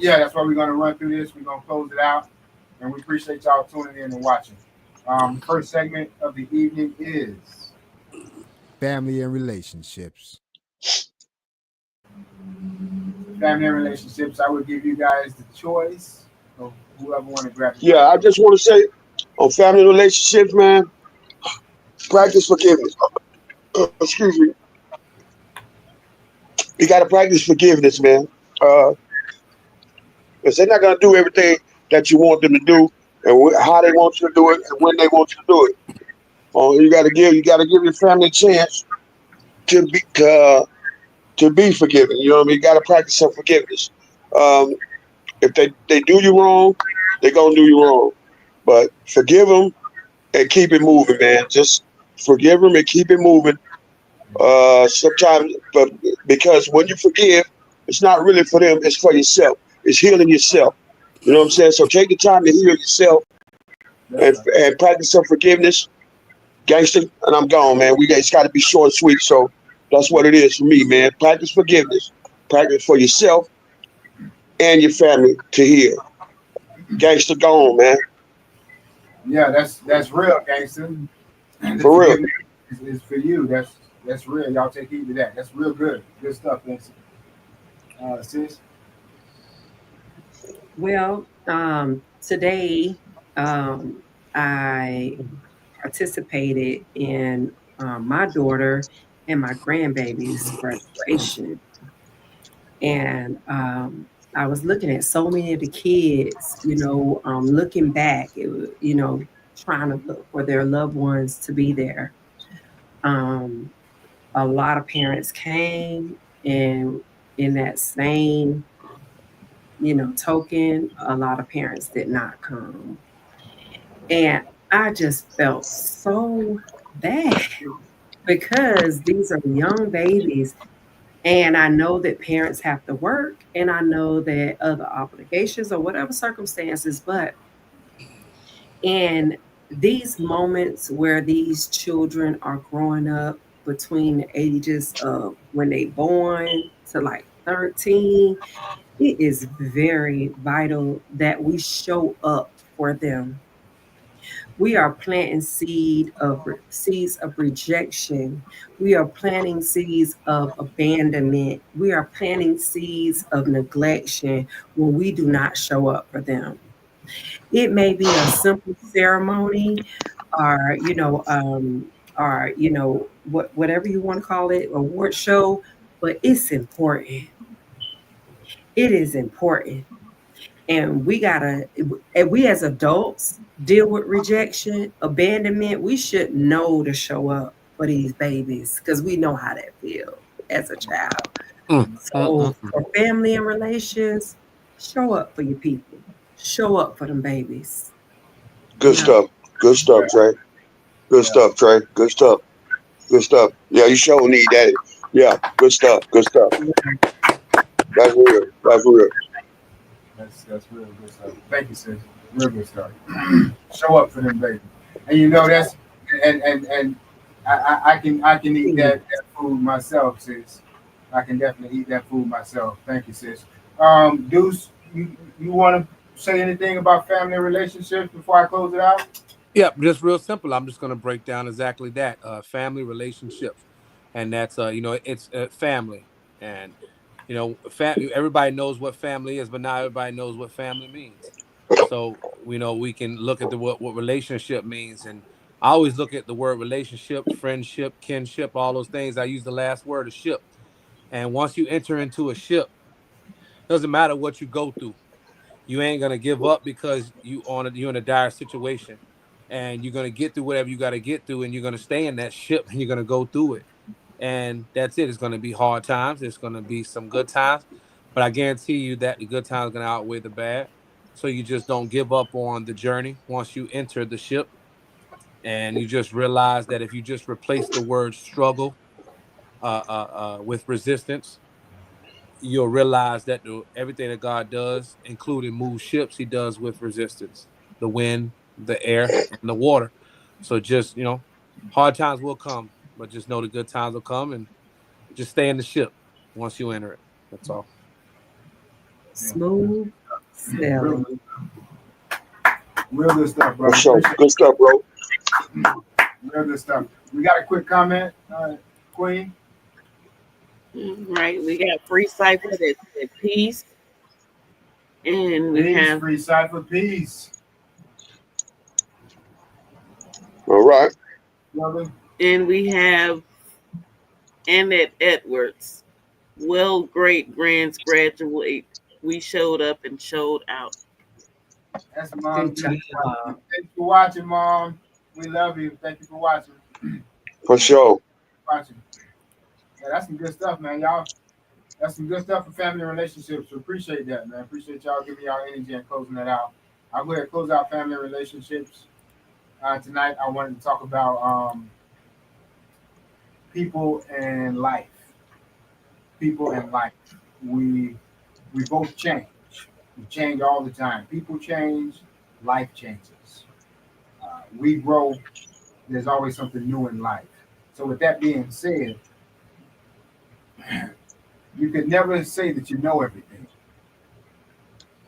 Yeah, that's why we're going to run through this. We're going to close it out. And we appreciate y'all tuning in and watching. The first segment of the evening is family and relationships. Family and relationships. I would give you guys the choice of whoever want to grab it. Yeah, I just want to say on family relationships, man, practice forgiveness. Excuse me. You got to practice forgiveness, man. Because they're not going to do everything that you want them to do and how they want you to do it and when they want you to do it. You got to give your family a chance to be forgiven. You know what I mean? You got to practice some forgiveness. If they do you wrong, they're gonna do you wrong. But forgive them and keep it moving, man. Just forgive them and keep it moving. Sometimes, but because when you forgive, it's not really for them; it's for yourself. It's healing yourself. You know what I'm saying? So take the time to heal yourself and practice some forgiveness, gangster. And I'm gone, man. It's got to be short and sweet. So that's what it is for me, man. Practice forgiveness. Practice for yourself and your family to heal. Gangster, gone, man. Yeah, that's real, gangster. And the For real. forgiveness is for you. That's real. Y'all take heed to that. That's real good. Good stuff, gangster. Sis? Well, today I participated in my daughter and my grandbaby's graduation. And I was looking at so many of the kids, looking back, trying to look for their loved ones to be there. Um, a lot of parents came, and in that same, token, a lot of parents did not come. And I just felt so bad because these are young babies. And I know that parents have to work, and I know that other obligations or whatever circumstances, but in these moments where these children are growing up between the ages of when they born to like 13, it is very vital that we show up for them. We are planting seeds of rejection. We are planting seeds of abandonment. We are planting seeds of neglection when we do not show up for them. It may be a simple ceremony, or whatever you want to call it, award show, but it's important. It is important. And we as adults deal with rejection, abandonment. We should know to show up for these babies because we know how that feels as a child. So for family and relations, show up for your people. Show up for them babies. Good stuff. Good stuff, Trey. Good stuff, Trey. Good stuff. Good stuff. Yeah, you sure need that. Yeah, good stuff. Good stuff. That's real. That's real. That's real good stuff. Thank you, sis. Real good stuff. Show up for them, baby. And that's and I can eat that food myself, sis. I can definitely eat that food myself. Thank you, sis. Deuce, you want to say anything about family relationships before I close it out? Yeah, just real simple. I'm just going to break down exactly that. Family relationships, and that's it's family, and everybody knows what family is, but not everybody knows what family means. So we can look at what relationship means, and I always look at the word relationship, friendship, kinship, all those things. I use the last word of ship, and once you enter into a ship, doesn't matter what you go through, you ain't gonna give up because you're in a dire situation, and you're gonna get through whatever you got to get through, and you're gonna stay in that ship, and you're gonna go through it, and that's it. It's gonna be hard times. It's gonna be some good times, but I guarantee you that the good times are gonna outweigh the bad. So you just don't give up on the journey once you enter the ship, and you just realize that if you just replace the word struggle with resistance, you'll realize that everything that God does, including move ships, He does with resistance, the wind, the air, and the water. So just hard times will come, but just know the good times will come, and just stay in the ship once you enter it. That's all. Smooth sailing. Real good stuff, bro. Good stuff, bro. Real good stuff. We got a quick comment, Queen. Right, we got Free Cipher that said peace, and we have Free Cipher peace. All right. And we have Annette Edwards. Well, great grands graduate. We showed up and showed out. That's Mom. Thanks for watching, Mom. We love you. Thank you for watching. For sure. Watching. Yeah, that's some good stuff, man. Y'all, that's some good stuff for family relationships. We appreciate that, man. Appreciate y'all giving y'all energy and closing that out. I'll go ahead and close out family relationships. Tonight I wanted to talk about people and life. People and life. We both change. We change all the time. People change, life changes. We grow. There's always something new in life. So with that being said, you could never say that you know everything.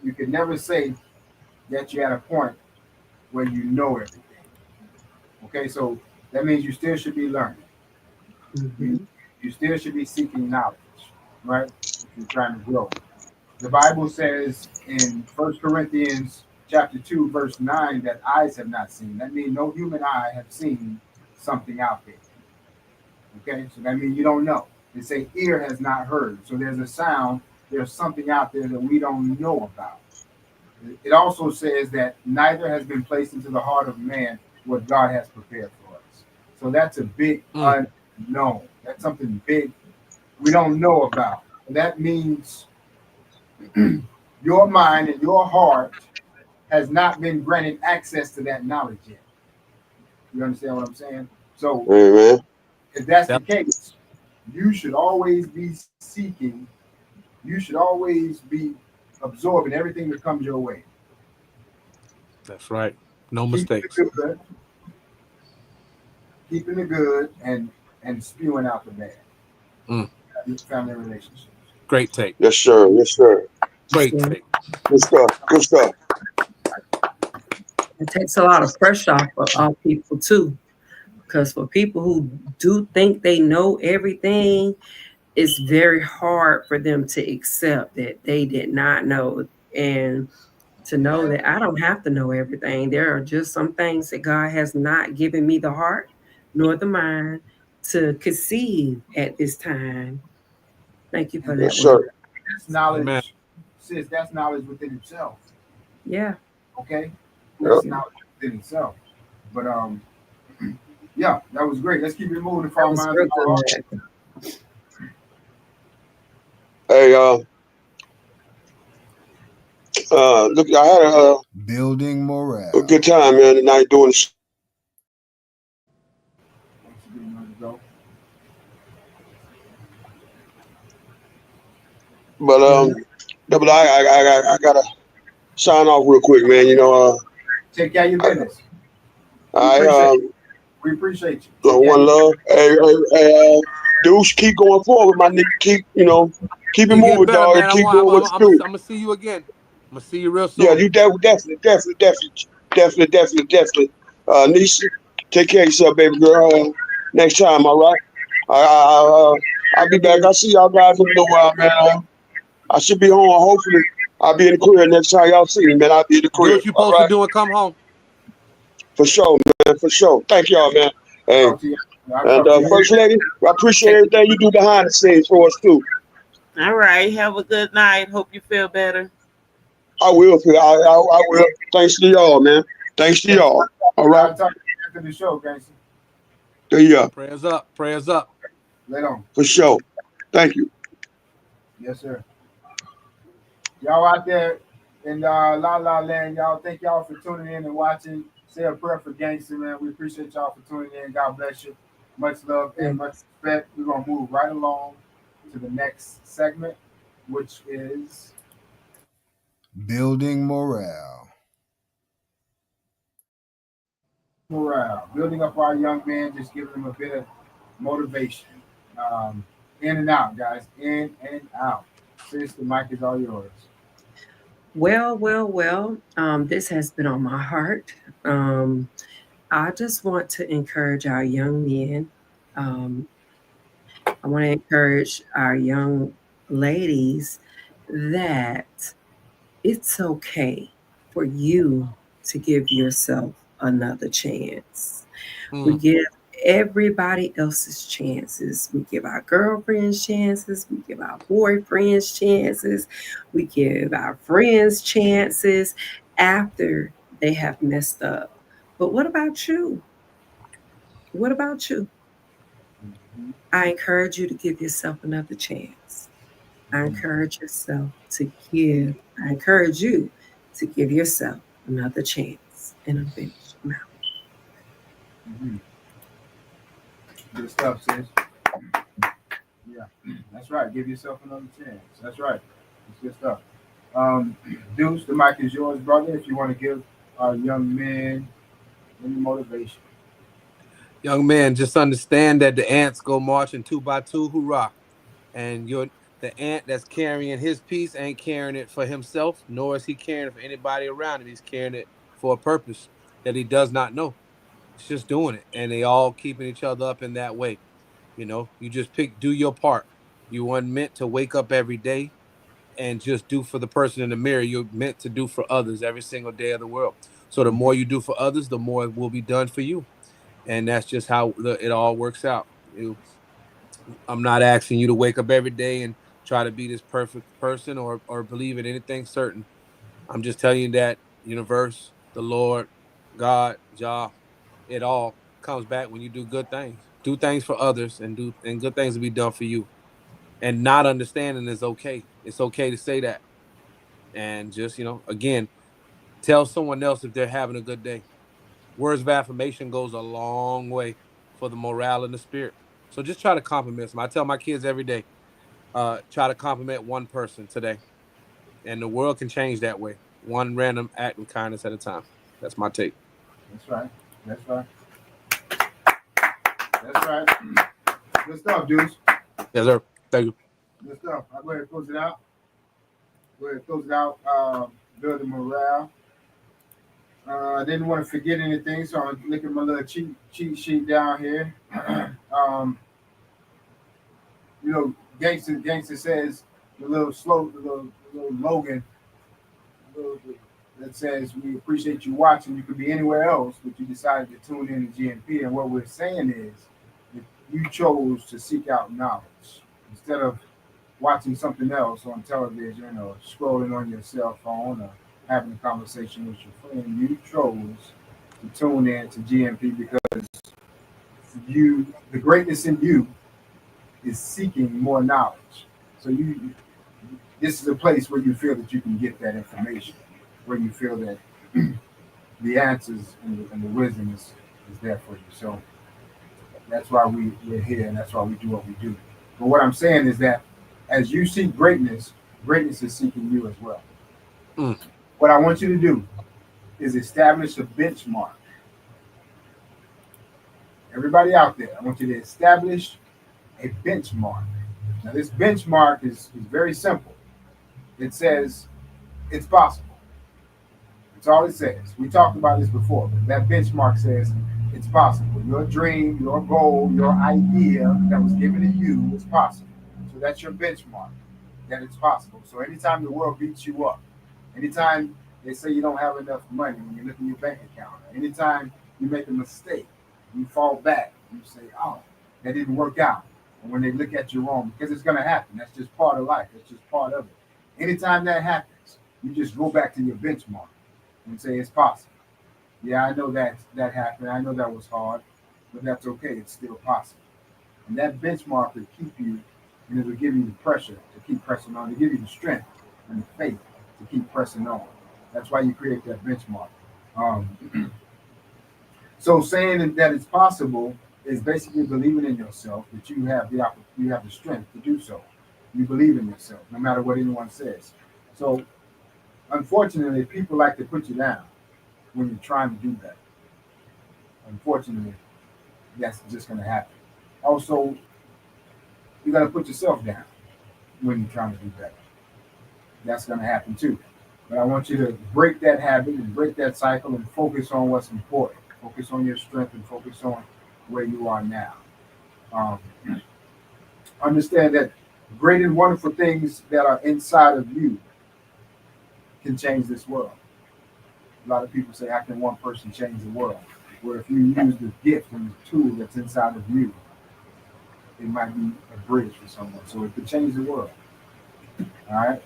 You could never say that you're at a point where you know everything. Okay, so that means you still should be learning. You, you still should be seeking knowledge, right? If you're trying to grow. The Bible says in 1 Corinthians chapter 2, verse 9, that eyes have not seen. That means no human eye have seen something out there. Okay, so that means you don't know. They say ear has not heard. So there's a sound, there's something out there that we don't know about. It also says that neither has been placed into the heart of man what God has prepared for us. So that's a big unknown. That's something big we don't know about. That means your mind and your heart has not been granted access to that knowledge yet. You understand what I'm saying? So if that's the case, you should always be seeking, you should always be absorbing everything that comes your way. That's right. No mistakes. Keeping the good and spewing out the bad. Family relationships. Great take. Yes, sir. Yes, sir. Great take. Good stuff. Good stuff. It takes a lot of pressure off people too, because for people who do think they know everything, it's very hard for them to accept that they did not know, and to know that I don't have to know everything. There are just some things that God has not given me the heart nor the mind to conceive at this time. Thank you for that. Yes, sir. That's knowledge, sis, that's knowledge within itself. Yeah. Okay? That's knowledge within itself. But yeah, that was great. Let's keep it moving if our minds are. Hey, look, I had building morale. a good time, man, tonight doing this. But I gotta sign off real quick, man. You know, take care of your business. We appreciate you. One love. Hey, Deuce, keep going forward, my nigga. Keep it moving, dog, and keep doing what you do. I'm gonna see you again. I'm gonna see you real soon. Yeah, you definitely. Nisha, take care of yourself, baby girl. Next time, all right? I'll be back. I'll see y'all guys in a little while, man. I should be home. Hopefully, I'll be in the crib next time y'all see me, man. I'll be in the crib. Do what you're supposed to do and come home. For sure, man. For sure. Thank y'all, man. Hey, and First Lady, I appreciate everything you do behind the scenes for us too. All right. Have a good night. Hope you feel better. I will. I will. Thanks to y'all, man. Thanks to y'all. All right. I'll talk to you after the show, Gangster. Yeah. Prayers up. Prayers up. Later on. For sure. Thank you. Yes, sir. Y'all out there in La La Land, y'all, thank y'all for tuning in and watching. Say a prayer for Gangster, man. We appreciate y'all for tuning in. God bless you. Much love and much respect. We're going to move right along to the next segment, which is building morale. Building up our young men, just giving them a bit of motivation. In and out, guys. In and out. Sis, the mic is all yours. Well. This has been on my heart. I just want to encourage our young men. I want to encourage our young ladies that it's okay for you to give yourself another chance. We give everybody else's chances. We give our girlfriends chances. We give our boyfriends chances. We give our friends chances after they have messed up. But what about you? What about you? I encourage you to give yourself another chance. I encourage you to give yourself another chance. And I'm finished now. Mm-hmm. Good stuff, sis. Yeah, that's right. Give yourself another chance. That's right. It's good stuff. Deuce, the mic is yours, brother. If you want to give our young men any motivation. Young man, just understand that the ants go marching two by two, hoorah. And the ant that's carrying his piece ain't carrying it for himself, nor is he carrying it for anybody around him. He's carrying it for a purpose that he does not know. It's just doing it. And they all keeping each other up in that way. You just do your part. You weren't meant to wake up every day and just do for the person in the mirror. You're meant to do for others every single day of the world. So the more you do for others, the more it will be done for you. And that's just how it all works out. I'm not asking you to wake up every day and try to be this perfect person or believe in anything certain. I'm just telling you that universe, the Lord, God, Jah, it all comes back when you do good things. Do things for others and good things will be done for you. And not understanding is okay. It's okay to say that. And just, again, tell someone else if they're having a good day. Words of affirmation goes a long way for the morale and the spirit. So just try to compliment them. I tell my kids every day, try to compliment one person today. And the world can change that way. One random act of kindness at a time. That's my take. That's right. That's right. That's right. Good stuff, dudes. Yes, sir. Thank you. Good stuff. I'll go ahead and close it out. Go ahead and close it out. Building morale. I didn't want to forget anything, so I'm looking at my little cheat sheet down here. Gangster says the little Logan that says we appreciate you watching. You could be anywhere else, but you decided to tune in to GMP. And what we're saying is, if you chose to seek out knowledge instead of watching something else on television or scrolling on your cell phone or having a conversation with your friend, you chose to tune in to GMP because the greatness in you is seeking more knowledge. So this is a place where you feel that you can get that information, where you feel that the answers and the wisdom is there for you. So that's why we're here, and that's why we do what we do. But what I'm saying is that as you seek greatness, greatness is seeking you as well. What I want you to do is establish a benchmark. Everybody out there, I want you to establish a benchmark. Now, this benchmark is very simple. It says it's possible. That's all it says. We talked about this before, but that benchmark says it's possible. Your dream, your goal, your idea that was given to you is possible. So that's your benchmark, that it's possible. So anytime the world beats you up, anytime they say you don't have enough money when you look in your bank account, anytime you make a mistake, you fall back, you say, oh, that didn't work out. And when they look at you wrong, because it's going to happen. That's just part of life. That's just part of it. Anytime that happens, you just go back to your benchmark and say it's possible. Yeah, I know that happened. I know that was hard, but that's okay. It's still possible. And that benchmark will keep you, and it will give you the pressure to keep pressing on, to give you the strength and the faith to keep pressing on. That's why you create that benchmark. So saying that it's possible is basically believing in yourself, that you have the strength to do so. You believe in yourself, no matter what anyone says. So, unfortunately, people like to put you down when you're trying to do that. Unfortunately, that's just going to happen. Also, you got to put yourself down when you're trying to do that. That's going to happen too. But I want you to break that habit and break that cycle and focus on what's important. Focus on your strength and focus on where you are now. Understand that great and wonderful things that are inside of you can change this world. A lot of people say, how can one person change the world? Where if you use the gift and the tool that's inside of you, it might be a bridge for someone. So it could change the world. All right?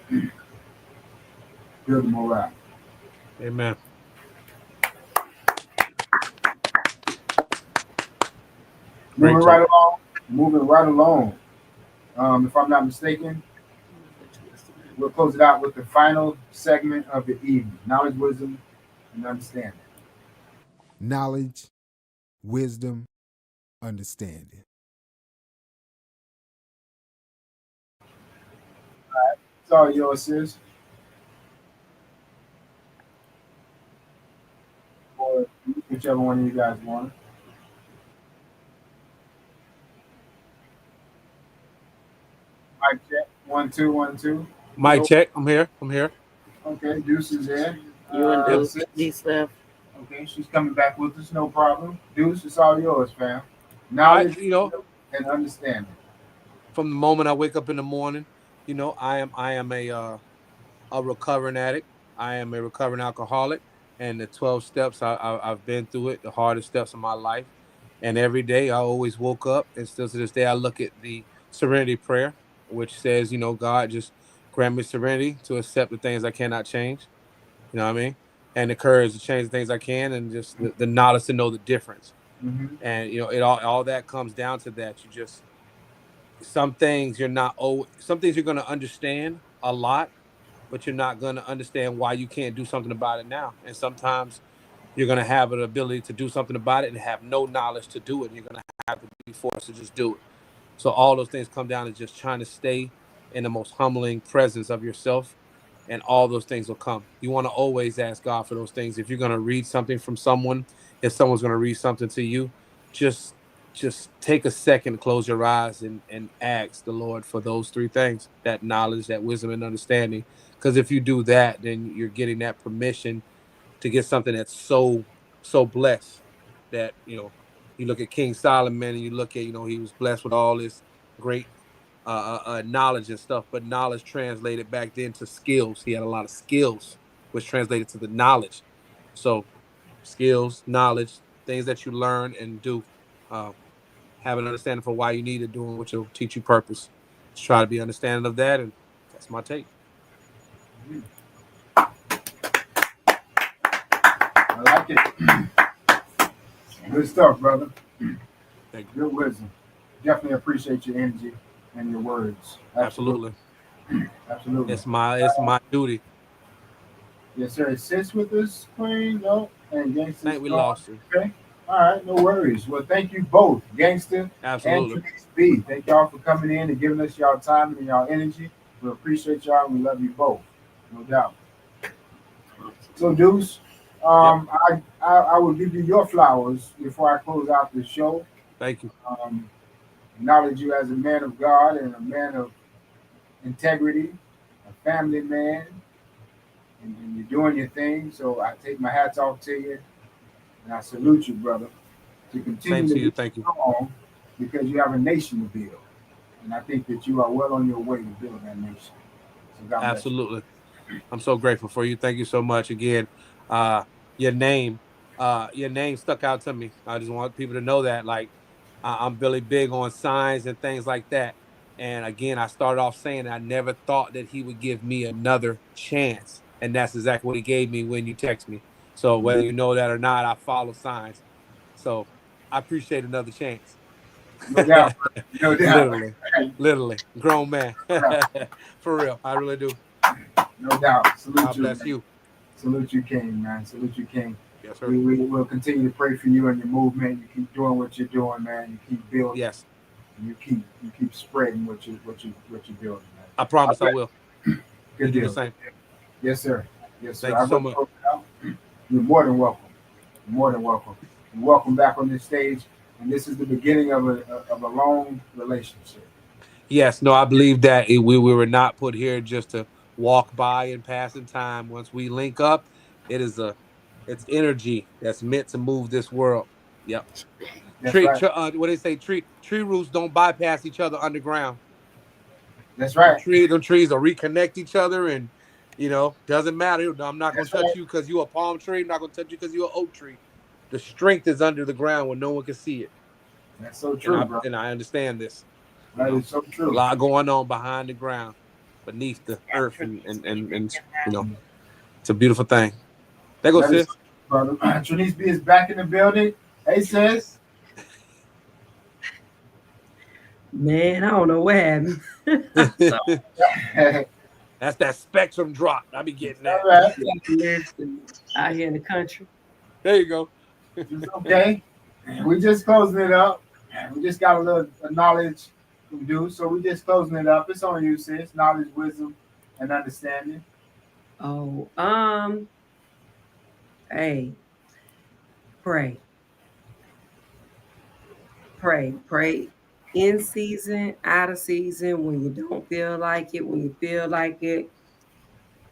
Build morale. Amen. Moving right along. If I'm not mistaken, we'll close it out with the final segment of the evening: knowledge, wisdom, and understanding. Knowledge, wisdom, understanding. It's all yours, sis. Or whichever one of you guys want. Mic check. 1 2 1 2. Mic check. I'm here. I'm here. Okay, Deuce is there. You and Deuce, Sis. he's left. Okay, she's coming back with us, no problem. Deuce, it's all yours, fam. I, Knowledge you know, and understanding. from the moment I wake up in the morning, I am a recovering addict. I am a recovering alcoholic, and the 12 steps I've been through it, the hardest steps of my life, and every day I always woke up, and still to this day I look at the Serenity Prayer, which says, God, just grant me serenity to accept the things I cannot change. You know what I mean? And the courage to change the things I can, and just the knowledge to know the difference. Mm-hmm. And it all that comes down to that. You just some things you're not some things you're gonna understand a lot, but you're not gonna understand why you can't do something about it now. And sometimes you're gonna have an ability to do something about it and have no knowledge to do it. And you're gonna have to be forced to just do it. So all those things come down to just trying to stay in the most humbling presence of yourself, and all those things will come. You want to always ask God for those things. If you're going to read something from someone, if someone's going to read something to you, just take a second, close your eyes, and ask the Lord for those three things: that knowledge, that wisdom, and understanding. Because if you do that, then you're getting that permission to get something that's so blessed that you look at King Solomon and you look at he was blessed with all this great knowledge and stuff, but knowledge translated back then to skills. He had a lot of skills, which translated to the knowledge. So skills, knowledge, things that you learn and do. Uh, have an understanding for why you need it, doing what will teach you purpose. Just try to be understanding of that, and that's my take. I like it. Good stuff, brother. Thank you. Good wisdom. Definitely appreciate your energy and your words. Absolutely. Absolutely. It's my duty. Yes, sir. Sis with us, Queen. No, and I Gangster's think we gone. lost her. Okay. All right, no worries. Well, thank you both, Gangster Absolutely. and Trinice B. Thank y'all for coming in and giving us y'all time and y'all energy. We appreciate y'all and we love you both, no doubt. So, Deuce, I will give you your flowers before I close out the show. Thank you. Acknowledge you as a man of God and a man of integrity, a family man, and you're doing your thing. So I take my hats off to you and I salute you, brother, to continue Same to to you. be Thank you. strong because you have a nation to build. And I think that you are well on your way to build that nation. So God bless you. Absolutely. I'm so grateful for you. Thank you so much again. Uh, your name, your name stuck out to me. I just want people to know that, like, I'm really big on signs and things like that. And again, I started off saying I never thought that he would give me another chance, and that's exactly what he gave me when you text me. So whether you know that or not, I follow signs. So I appreciate another chance. No doubt. No doubt. literally, grown man. For real, I really do. No doubt. Salute God you. bless you. Salute you, King, man. Salute you, King. Yes, sir. We will continue to pray for you and your movement. You keep doing what you're doing, man. You keep building. Yes. And you keep spreading what you're building, man. I promise I will. Good You do deal. the same. Yes, sir. Yes, sir. Thank you so much. You're more than welcome. You're more than welcome. And welcome back on this stage. And this is the beginning of a long relationship. Yes, no, I believe that we were not put here just to walk by and pass in time. Once we link up, it's energy that's meant to move this world. Yep. That's right. What they say, tree roots don't bypass each other underground. That's right. Them trees will reconnect each other, and doesn't matter. I'm not going to touch you because you're a palm tree. I'm not going to touch you because you're an oak tree. The strength is under the ground where no one can see it. That's so true, bro. And I understand this. That is so true. A lot going on behind the ground, beneath the earth, and it's a beautiful thing. There goes sis. Brother, Trinice B is back in the building. Hey, sis. Man, I don't know what happened. That's that spectrum drop. I be getting that. Right. Out here in the country. There you go. It's okay. We just closing it up. We just got a little knowledge from Deuce, so we just closing it up. It's on you, sis. Knowledge, wisdom, and understanding. Oh, hey, pray, pray. In season, out of season, when you don't feel like it, when you feel like it,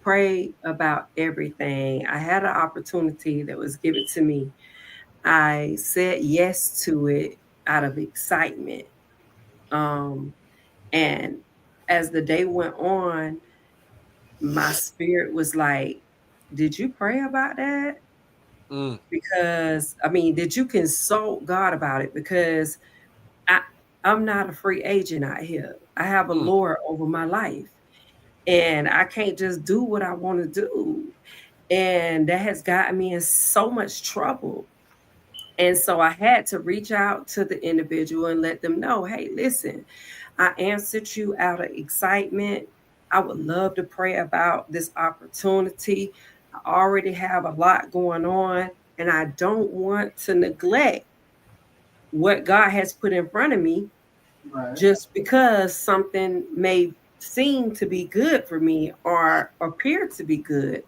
pray about everything. I had an opportunity that was given to me. I said yes to it out of excitement. Um, and as the day went on, my spirit was like, did you pray about that? Mm, Because I mean, did you consult God about it? Because I I'm not a free agent out here. I have a mm, Lord over my life. And I can't just do what I want to do. And that has gotten me in so much trouble. And so I had to reach out to the individual and let them know, hey, listen, I answered you out of excitement. I would love to pray about this opportunity. I already have a lot going on, and I don't want to neglect what God has put in front of me Right. just because something may seem to be good for me or appear to be good.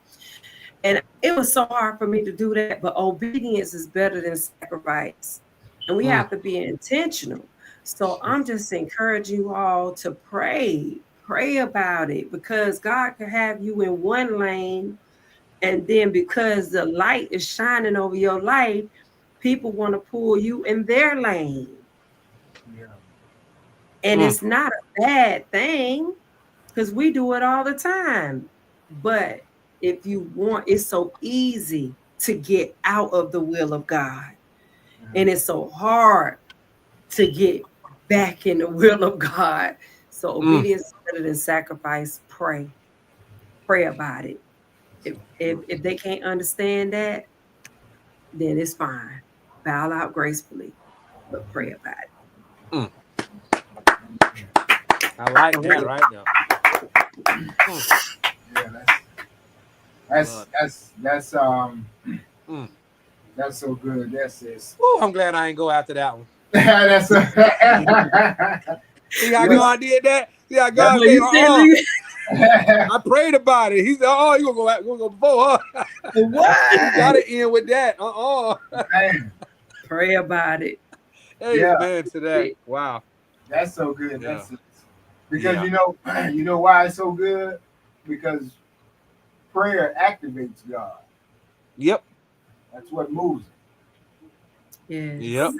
And it was so hard for me to do that, but obedience is better than sacrifice. And we mm, have to be intentional. So I'm just encouraging you all to pray about it because God can have you in one lane. And then because the light is shining over your life, people want to pull you in their lane. Yeah. And mm, it's not a bad thing because we do it all the time. But if you want, it's so easy to get out of the will of God. And it's so hard to get back in the will of God. So mm. obedience is better than sacrifice. Pray. Pray about it. If they can't understand that, then it's fine. Bow out gracefully, but pray about Mm. I like that it. right now. Mm. Yeah, that's Lord. that's that's um Mm. that's so good. That's it. Ooh, I'm glad I ain't go after that one. That's See how yeah. God did that? See how That's God Well, said, you said leave I prayed about it. He said, you gonna go before, huh? You what? gotta end with that. Man, Pray about it. yeah, Amen to that. Wow. that's so good. Yeah. That's it. Because Yeah. you know why it's so good? Because prayer activates God. Yep. That's what moves it. Yep. Yes.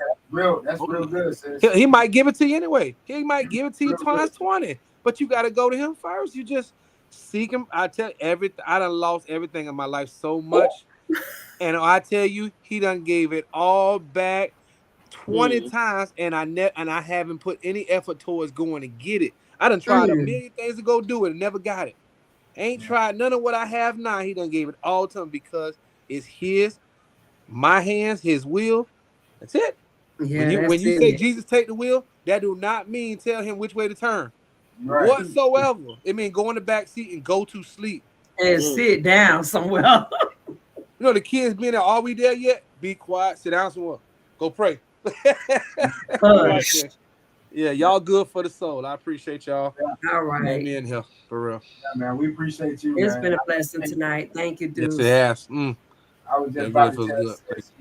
That's Oh, real yeah. good, sis. He might give it to you anyway. He might give it to you Real good. times 20, but you got to go to him first. You just seek him. I tell you, everything. I done lost everything in my life so much. And I tell you, he done gave it all back 20 Mm. times, and I haven't put any effort towards going to get it. I done tried a Mm. million things to go do it and never got it. Ain't tried none of what I have now. He done gave it all to him because it's his, my hands, his will. That's it. When Yeah, you that's when you say it. Jesus take the wheel, that do not mean tell him which way to turn. Right. Whatsoever. It mean go in the back seat and go to sleep. And sit down somewhere. You know the kids being there, are we there yet? Be quiet, sit down somewhere. Go pray. All right Hush. then. Yeah, y'all good for the soul. I appreciate y'all All letting right. me in here for real. Yeah, man. We appreciate you, It's man. been a blessing tonight. Thank you, Yes, it Deuce. has. I was Yeah, just it really about to feels tell good. sis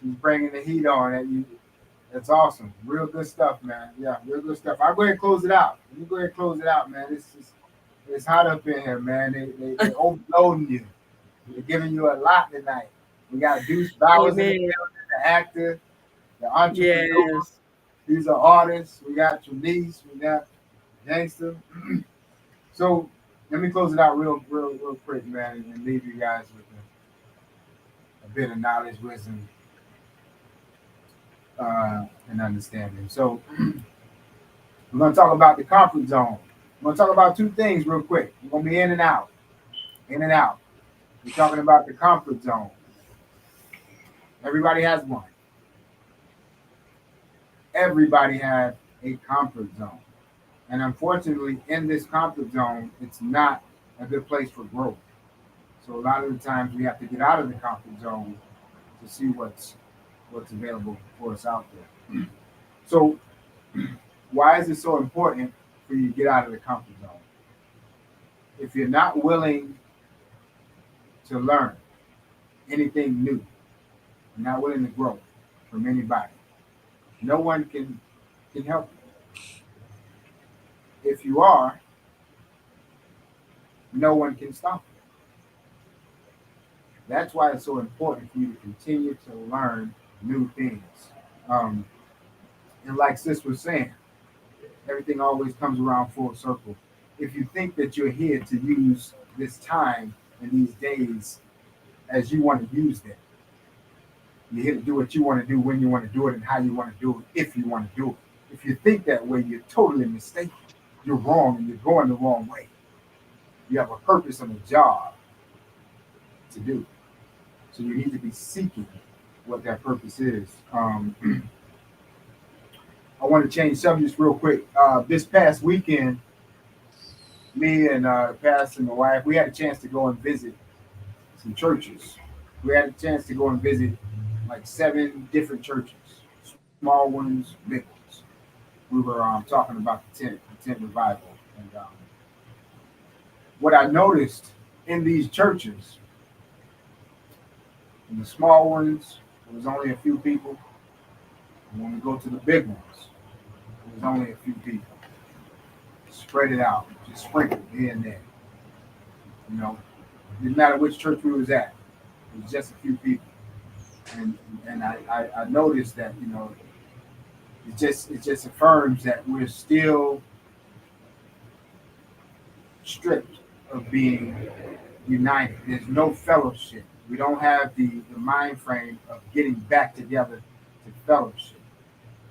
she's bringing the heat on at you. That's awesome. Real good stuff, man. Yeah, real good stuff. I'll go ahead and close it out. Let me go ahead and close it out, man. It's hot up in here, man. They overloading you. They're giving you a lot tonight. We got Deuce Bowers in the Amen. building, the actor, the entrepreneur. Yes. These are artists. We got Trinice. We got Gangster. So let me close it out real quick, man, and leave you guys with a bit of knowledge, wisdom, and understanding. So we're gonna talk about the comfort zone. We're gonna talk about two things real quick. We're gonna be in and out, in and out. We're talking about the comfort zone. Everybody has one. Everybody has a comfort zone. And unfortunately, in this comfort zone, it's not a good place for growth. So a lot of the times we have to get out of the comfort zone to see what's what's available for us out there. So why is it so important for you to get out of the comfort zone? If you're not willing to learn anything new, you're not willing to grow from anybody, no one can help you. If you are, no one can stop you. That's why it's so important for you to continue to learn new things. And like Sis was saying, everything always comes around full circle. If you think that you're here to use this time and these days as you want to use them, you're here to do what you want to do, when you want to do it, and how you want to do it, if you want to do it. If you think that way, you're totally mistaken. You're wrong, and you're going the wrong way. You have a purpose and a job to do. So you need to be seeking what that purpose is. I want to change subjects real quick. This past weekend, me and Pastor and my wife, we had a chance to go and visit some churches. We had a chance to go and visit like 7 different churches, small ones, big ones. We were talking about the tent revival. And what I noticed in these churches, in the small ones, there was only a few people. And when we go to the big ones, there was only a few people. Spread it out, just sprinkle here and there. You know, it didn't matter which church we was at. It was just a few people. And I noticed that, you know, it just affirms that we're still stripped of being united. There's no fellowship. We don't have the mind frame of getting back together to fellowship.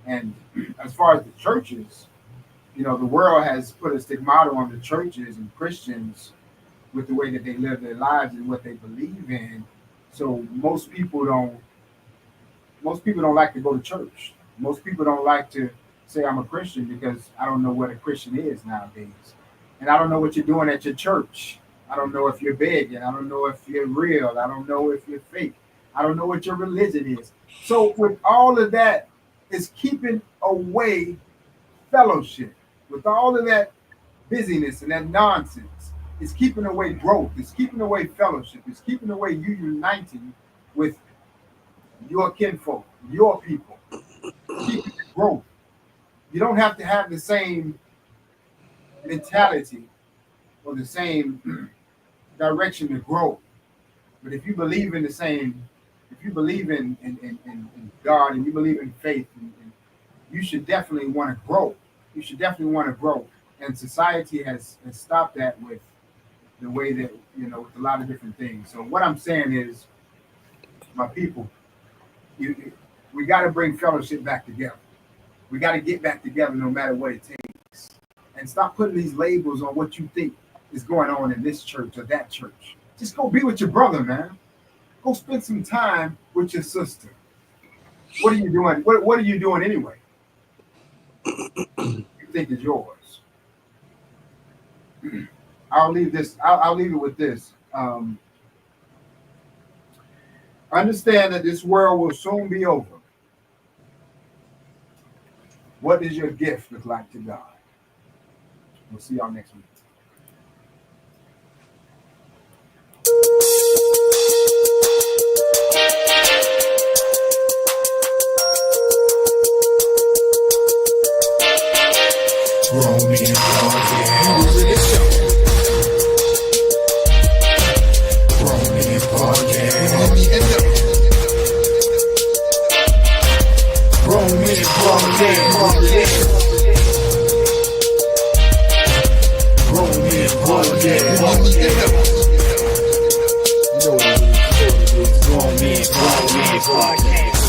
And as far as the churches, you know, the world has put a stigmata on the churches and Christians with the way that they live their lives and what they believe in. So most people don't like to go to church. Most people don't like to say I'm a Christian because I don't know what a Christian is nowadays. And I don't know what you're doing at your church. I don't know if you're begging. I don't know if you're real. I don't know if you're fake. I don't know what your religion is. So with all of that, it's keeping away fellowship. With all of that busyness and that nonsense, it's keeping away growth. It's keeping away fellowship. It's keeping away you uniting with your kinfolk, your people. Keeping growth. You don't have to have the same mentality or the same direction to grow. But if you believe in the same, if you believe in God and you believe in faith, and you should definitely want to grow. You should definitely want to grow. And society has stopped that with the way that, you know, with a lot of different things. So what I'm saying is, my people, we got to bring fellowship back together. We got to get back together no matter what it takes. And stop putting these labels on what you think is going on in this church or that church. Just go be with your brother, man. Go spend some time with your sister. What are you doing? What are you doing anyway? You think is yours. I'll leave it with this. Understand that this world will soon be over. What does your gift look like to God? We'll see y'all next week. Grown men podcast. Grown men podcast. Grown men podcast. Grown men podcast. You know what it is. Grown men podcast.